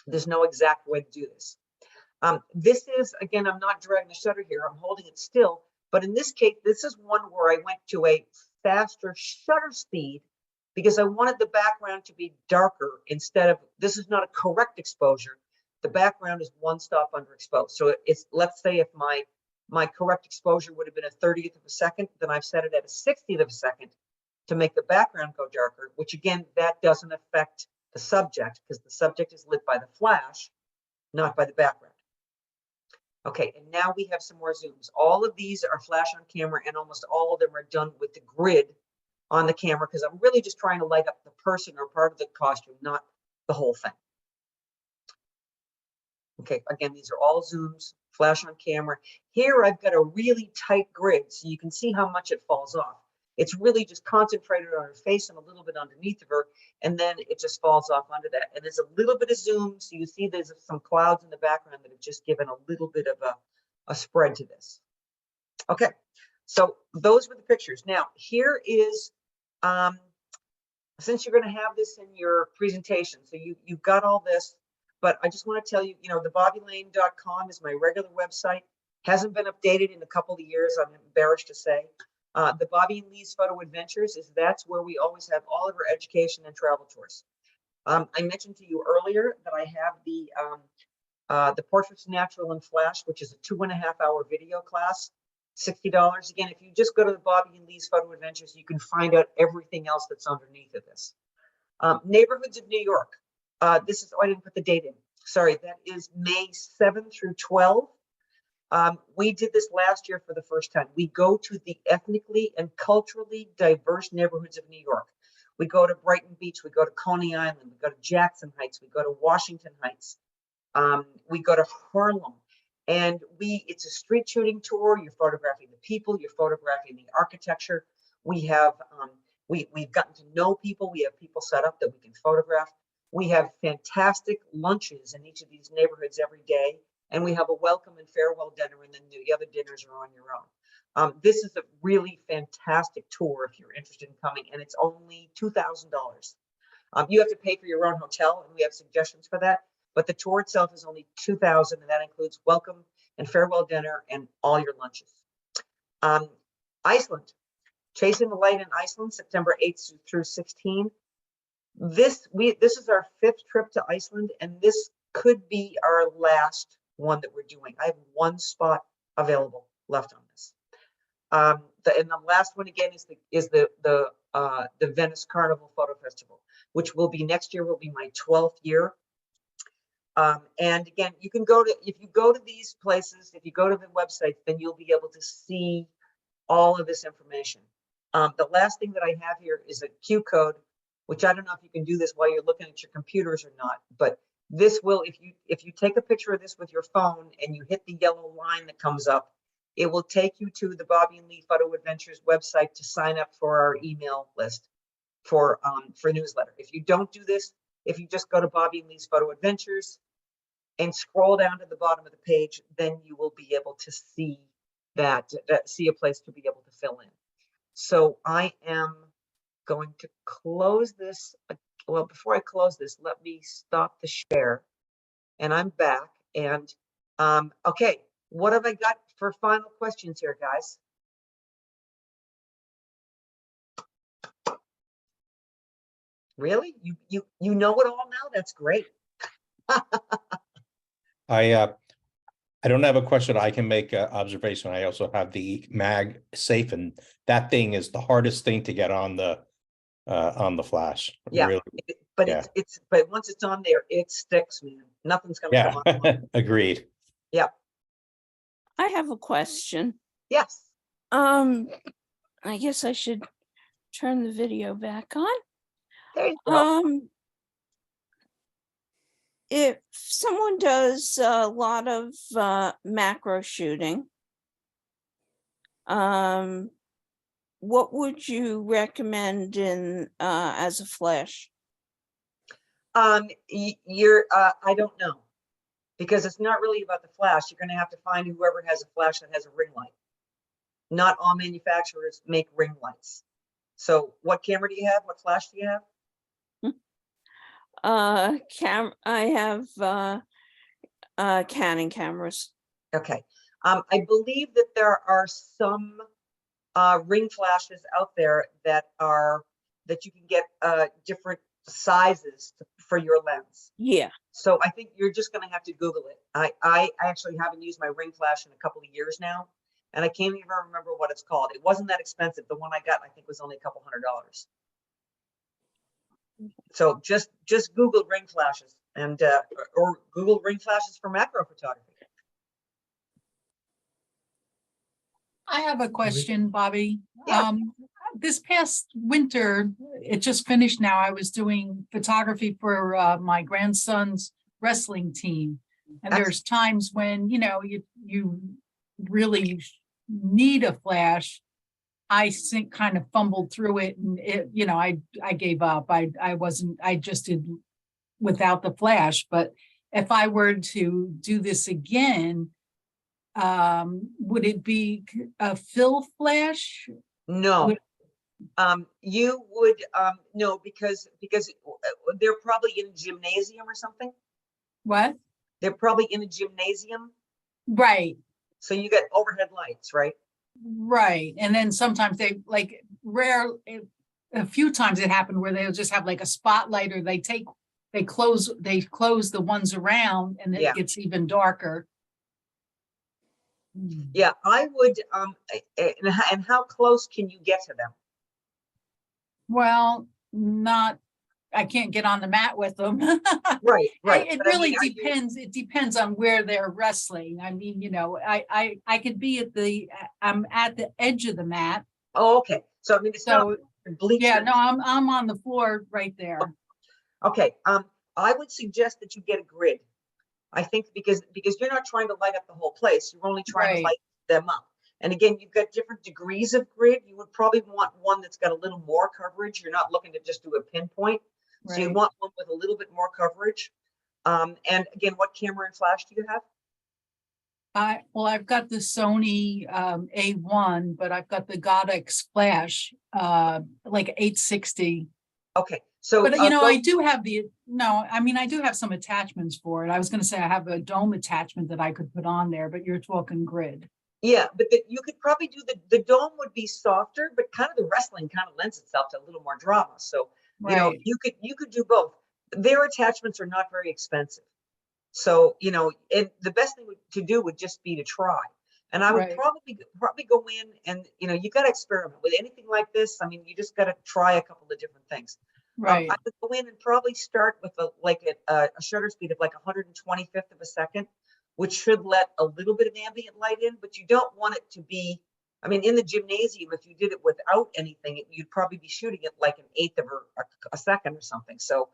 There's no exact way to do this. This is, again, I'm not dragging the shutter here, I'm holding it still, but in this case, this is one where I went to a faster shutter speed because I wanted the background to be darker instead of, this is not a correct exposure. The background is 1 stop underexposed. So it's, let's say if my correct exposure would have been a 30th of a second, then I've set it at a 60th of a second to make the background go darker, which again, that doesn't affect the subject because the subject is lit by the flash, not by the background. Okay, and now we have some more zooms. All of these are flash on camera and almost all of them are done with the grid on the camera because I'm really just trying to light up the person or part of the costume, not the whole thing. Okay, again, these are all zooms, flash on camera. Here I've got a really tight grid so you can see how much it falls off. It's really just concentrated on her face and a little bit underneath of her, and then it just falls off under that. And there's a little bit of zoom, so you see there's some clouds in the background that have just given a little bit of a spread to this. Okay, so those were the pictures. Now, here is, since you're going to have this in your presentation, so you've got all this, but I just want to tell you, you know, the bobbylane.com is my regular website. Hasn't been updated in a couple of years, I'm embarrassed to say. The Bobbi and Lee's Photo Adventures that's where we always have all of our education and travel tours. I mentioned to you earlier that I have the Portraits Natural and Flash, which is a 2.5-hour video class, $60. Again, if you just go to the Bobbi and Lee's Photo Adventures, you can find out everything else that's underneath of this. Neighborhoods of New York. This is, oh, I didn't put the date in. Sorry, that is May 7th through 12th. We did this last year for the first time. We go to the ethnically and culturally diverse neighborhoods of New York. We go to Brighton Beach, we go to Coney Island, we go to Jackson Heights, we go to Washington Heights, we go to Harlem. And it's a street shooting tour. You're photographing the people, you're photographing the architecture. We have, we've gotten to know people. We have people set up that we can photograph. We have fantastic lunches in each of these neighborhoods every day. And we have a welcome and farewell dinner, and then the other dinners are on your own. This is a really fantastic tour if you're interested in coming, and it's only $2,000. You have to pay for your own hotel, and we have suggestions for that. But the tour itself is only $2,000, and that includes welcome and farewell dinner and all your lunches. Iceland, Chasing the Light in Iceland, September 8th through 16th. This is our 5th trip to Iceland, and this could be our last one that we're doing. I have 1 spot available left on this. And the last one again is the Venice Carnival Photo Festival, which will be next year. Will be my 12th year. And again, you can go to, if you go to these places, if you go to the website, then you'll be able to see all of this information. The last thing that I have here is a Q code, which I don't know if you can do this while you're looking at your computers or not, but this will, if you take a picture of this with your phone and you hit the yellow line that comes up, it will take you to the Bobbi and Lee Photo Adventures website to sign up for our email list for newsletter. If you don't do this, if you just go to Bobbi and Lee's Photo Adventures and scroll down to the bottom of the page, then you will be able to see see a place to be able to fill in. So I am going to close this. Well, before I close this, let me stop the share, and I'm back. And okay, what have I got for final questions here, guys? Really? You know it all now? That's great. I don't have a question. I can make an observation. I also have the mag safe, and that thing is the hardest thing to get on the flash. Yeah, Really. But Yeah. but once it's on there, it sticks, man. Nothing's gonna Yeah, come off. agreed. Yeah, I have a question. yes. I guess I should turn the video back on. There you go. If someone does a lot of macro shooting, what would you recommend in as a flash? You're, I don't know, because it's not really about the flash. You're gonna have to find whoever has a flash that has a ring light. Not all manufacturers make ring lights. So what camera do you have? What flash do you have? I have Canon cameras. Okay. I believe that there are some ring flashes out there that you can get different sizes for your lens. Yeah. So I think you're just going to have to Google it. I actually haven't used my ring flash in a couple of years now, and I can't even remember what it's called. It wasn't that expensive. The one I got, I think, was only a couple $100. So just Google ring flashes and or Google ring flashes for macro photography. I have a question, Bobby. Yeah. This past winter, it just finished now. I was doing photography for my grandson's wrestling team. And there's times when, you really need a flash. I think kind of fumbled through it and I gave up. I just did without the flash. But if I were to do this again, would it be a fill flash? No. You would no, because they're probably in a gymnasium or something. What? They're probably in a gymnasium. Right. So you get overhead lights, right? Right. And then sometimes they a few times it happened where they'll just have like a spotlight, or they close the ones around and Yeah. it gets even darker. Yeah, I would and how close can you get to them? Well, I can't get on the mat with them. Right. It But I really mean, depends. It depends on where they're wrestling. I mean, I could be I'm at the edge of the mat. Oh, okay. So I mean, it's So not bleachers. yeah, no, I'm on the floor right there. Okay. I would suggest that you get a grid. I think because you're not trying to light up the whole place. You're only trying to Right. light them up. And again, you've got different degrees of grid. You would probably want one that's got a little more coverage. You're not looking to just do a pinpoint. So you Right. want one with a little bit more coverage. And again, what camera and flash do you have? I've got the Sony A1, but I've got the Godox flash, like 860. Okay. So But I do have I do have some attachments for it. I was going to say I have a dome attachment that I could put on there, but you're talking grid. yeah, but you could probably do the dome would be softer, but kind of the wrestling kind of lends itself to a little more drama. So Right. you could do both. Their attachments are not very expensive. So, and the best thing to do would just be to try. And I would Right. probably go in and, you got to experiment with anything like this. I mean, you just got to try a couple of different things. Right. I would go in and probably start with a shutter speed of like 125th of a second, which should let a little bit of ambient light in, but you don't want it to be, I mean, in the gymnasium, if you did it without anything, you'd probably be shooting it like an eighth of a second or something. So,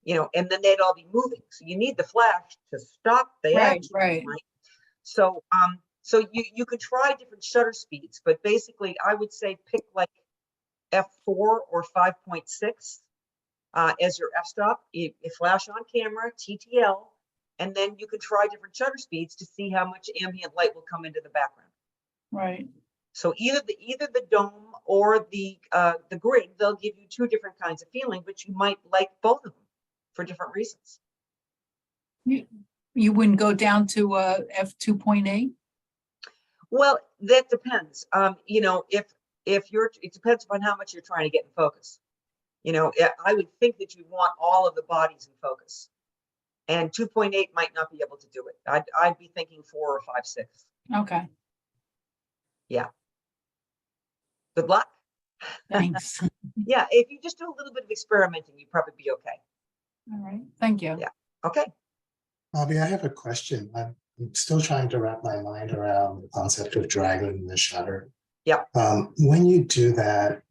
and then they'd all be moving. So you need the flash to stop the action. Right. So, so you could try different shutter speeds, but basically I would say pick like f4 or 5.6 as your f-stop. You flash on camera, TTL, and then you could try different shutter speeds to see how much ambient light will come into the background. Right. So either the dome or the grid, they'll give you two different kinds of feeling, but you might like both of them for different reasons. You wouldn't go down to f2.8? Well, that depends. If you're, it depends upon how much you're trying to get in focus. I would think that you want all of the bodies in focus, and 2.8 might not be able to do it. I'd be thinking 4 or 5.6. Okay. Yeah. Good luck. Thanks. Yeah, if you just do a little bit of experimenting, you'd probably be okay. All right, thank you. Yeah. Okay. Bobby, I have a question. I'm still trying to wrap my mind around the concept of dragging the shutter. Yep. When you do that,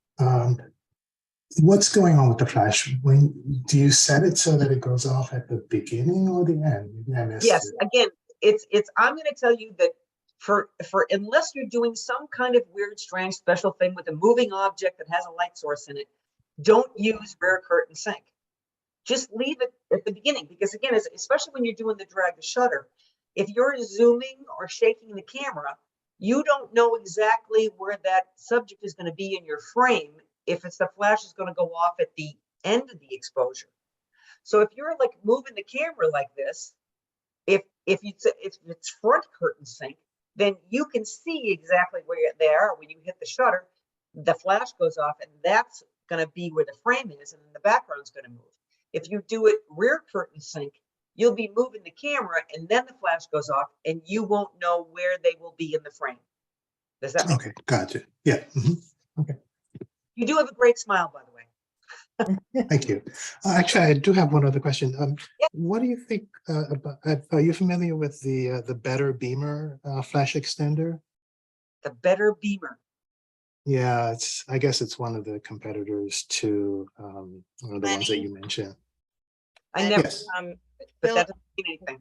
what's going on with the flash? When do you set it so that it goes off at the beginning or the end? Maybe I missed Yes, it. again, I'm gonna tell you that for unless you're doing some kind of weird, strange, special thing with a moving object that has a light source in it, don't use rear curtain sync. Just leave it at the beginning, because again, especially when you're doing the drag to shutter, if you're zooming or shaking the camera, you don't know exactly where that subject is going to be in your frame if it's the flash is going to go off at the end of the exposure. So if you're like moving the camera like this, if it's front curtain sync, then you can see exactly where they are when you hit the shutter. The flash goes off, and that's going to be where the frame is, and then the background's going to move. If you do it rear curtain sync, you'll be moving the camera, and then the flash goes off, and you won't know where they will be in the frame. Does that make Okay, gotcha. Yeah. Mhm. You do have a great smile, by the way. Thank you. Actually, I do have one other question. Yeah. What do you think about? Are you familiar with the Better Beamer flash extender? The Better Beamer. Yeah, I guess it's one of the competitors to one of the ones that Lenny? you mentioned. I And, never, Yes. but Phil, that doesn't mean anything.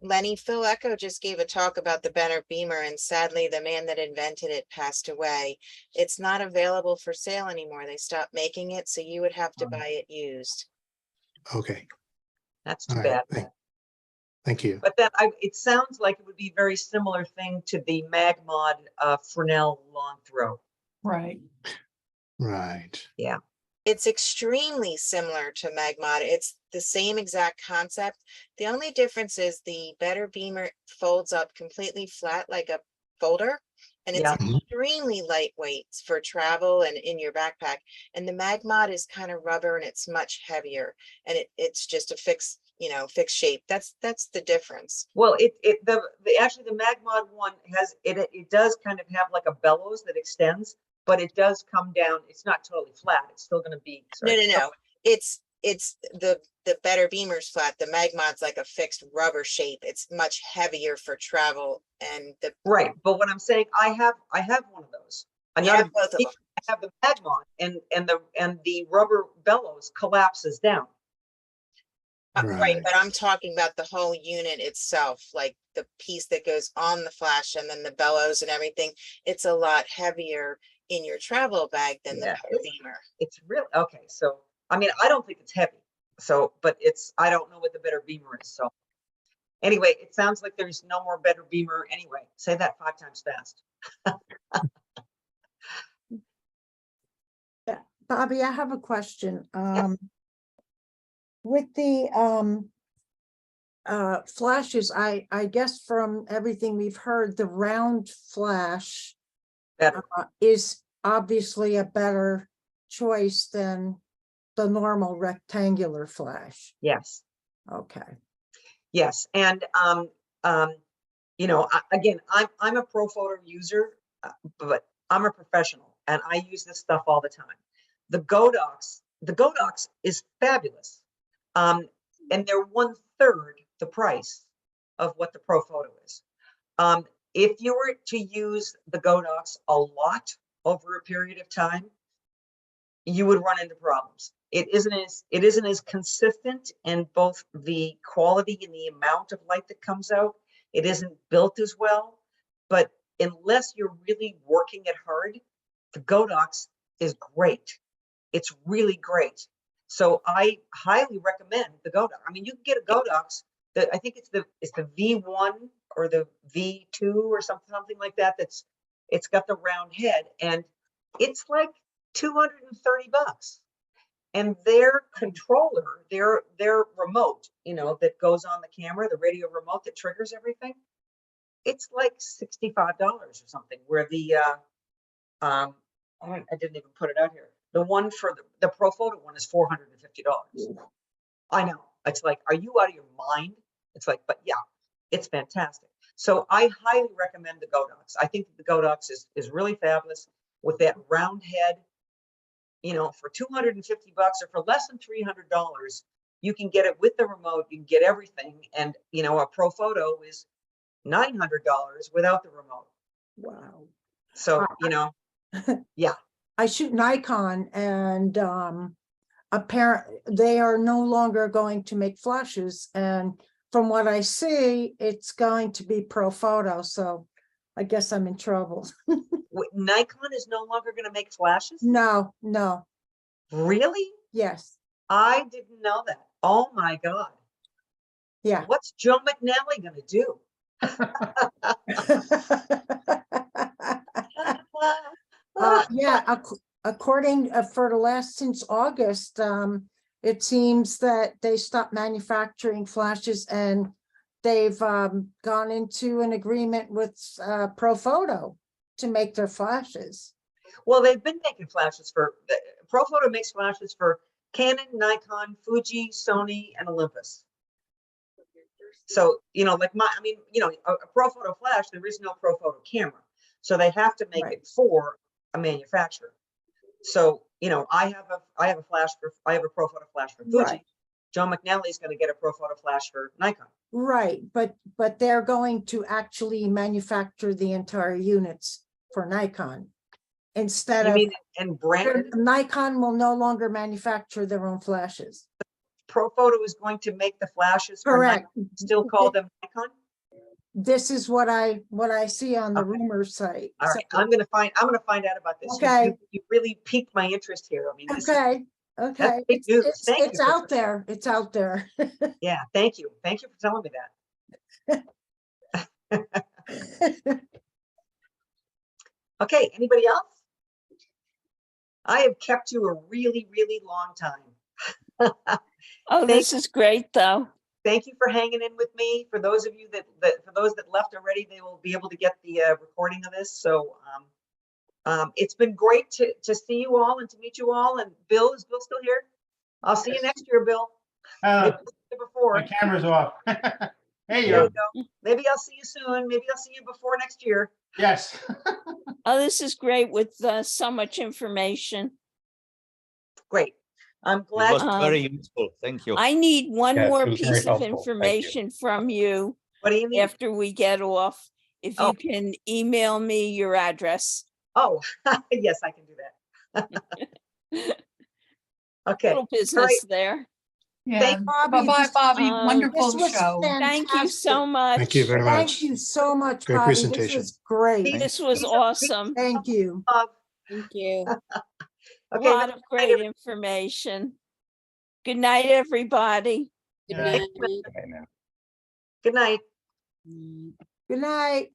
Lenny, Phil Echo just gave a talk about the Benner Beamer, and sadly, the man that invented it passed away. It's not available for sale anymore. They stopped making it, so you would have to buy it used. Okay. That's All too right. bad. Thank you. But that it sounds like it would be a very similar thing to the Magmod Fresnel long throw. Right. Right. Yeah. It's extremely similar to Magmod. It's the same exact concept. The only difference is the Better Beamer folds up completely flat like a folder, and it's Yeah. Mhm. extremely lightweight for travel and in your backpack. And the Magmod is kind of rubber and it's much heavier, and it's just a fixed, fixed shape. That's the difference. Well, actually the Magmod one has it does kind of have like a bellows that extends, but it does come down. It's not totally flat. It's still going to be. Sorry. No. It's the Better Beamer's flat. The Magmod's like a fixed rubber shape. It's much heavier for travel, and the Right, but what I'm saying, I have one of those. you have Another, both of them. I have the Magmod, and the rubber bellows collapses down. Right, Right. but I'm talking about the whole unit itself, like the piece that goes on the flash and then the bellows and everything. It's a lot heavier in your travel bag than the Yeah, Better Beamer. It's really okay. So I mean, I don't think it's heavy. So, but I don't know what the Better Beamer is. So anyway, it sounds like there's no more Better Beamer anyway. Say that 5 times fast. Bobby, I have a question. With the flashes, I guess from everything we've heard, the round flash Better. is obviously a better choice than the normal rectangular flash. Yes. Okay. Yes, and again, I'm a pro photo user, but I'm a professional, and I use this stuff all the time. The Godox is fabulous, and they're 1/3 the price of what the pro photo is. If you were to use the Godox a lot over a period of time, you would run into problems. It isn't as consistent in both the quality and the amount of light that comes out. It isn't built as well, but unless you're really working it hard, the Godox is great. It's really great. So I highly recommend the Godox. I mean, you can get a Godox that I think it's the V1 or the V2 or something like that. It's got the round head, and it's like $230. And their controller, their remote, that goes on the camera, the radio remote that triggers everything, it's like $65 or something. Where the I didn't even put it out here. The one for the Pro Photo one is $450. I know. It's like, are you out of your mind? It's like, but yeah, it's fantastic. So I highly recommend the Godox. I think the Godox is really fabulous with that round head. For $250 or for less than $300, you can get it with the remote, you can get everything. And, you know, a Pro Photo is $900 without the remote. Wow. So, you know, yeah. I shoot Nikon and they are no longer going to make flashes, and from what I see, it's going to be Pro Photo, so I guess I'm in trouble. Nikon is no longer going to make flashes? No, Really? yes, I didn't know that. Oh my God. yeah. What's Joe McNally going to do? Yeah, according for the last since August, it seems that they stopped manufacturing flashes and they've gone into an agreement with Pro Photo to make their flashes. Well, they've been making flashes for Pro Photo makes flashes for Canon, Nikon, Fuji, Sony, and Olympus. So, you know, like I mean, you know, a Pro Photo flash, there is no Pro Photo camera. So they have to make Right. it for a manufacturer. So, you know, I have a Pro Photo flash for Fuji. Right. Joe McNally is going to get a Pro Photo flash for Nikon. Right, but they're going to actually manufacture the entire units for Nikon instead You of mean, and brand Nikon will no longer manufacture their own flashes. Pro Photo is going to make the flashes for Correct. Nikon, still call them Nikon? This is what I see on the Okay. rumor site. All right, I'm gonna find out about this. Okay. You really piqued my interest here. I mean, this is, Okay, okay. big news. Thank It's you for out there. It's out there. yeah, thank you. Thank you for telling me that. Okay, anybody else? I have kept you a really, really long time. Oh, this is great, though. Thank you for hanging in with me. For those of you that for those that left already, they will be able to get the recording of this. So it's been great to see you all and to meet you all. And Bill, is Bill still here? I'll see you next year, Bill. Maybe we'll see you before. My camera's off. Hey, There you. you go. Maybe I'll see you soon. Maybe I'll see you before next year. Yes. Oh, this is great with so much information. Great. I'm It glad. was very useful. Thank you. I need one Yes, more it was very piece of helpful. Thank you. information from you What do you need? after we get off. If Oh. you can email me your address. Oh, yes, I can do that. Okay. Little business there. Yeah, Bobbi, bye-bye, this- Bobby. Um, Wonderful This was show. Thank you so fantastic. much. Thank you very much. Thank you so much, Great Bobbi. This presentation. was great. This was These are- awesome. Thank you. Thank you. A Okay. lot of great information. Good night, everybody. Yeah. Good night. Good night.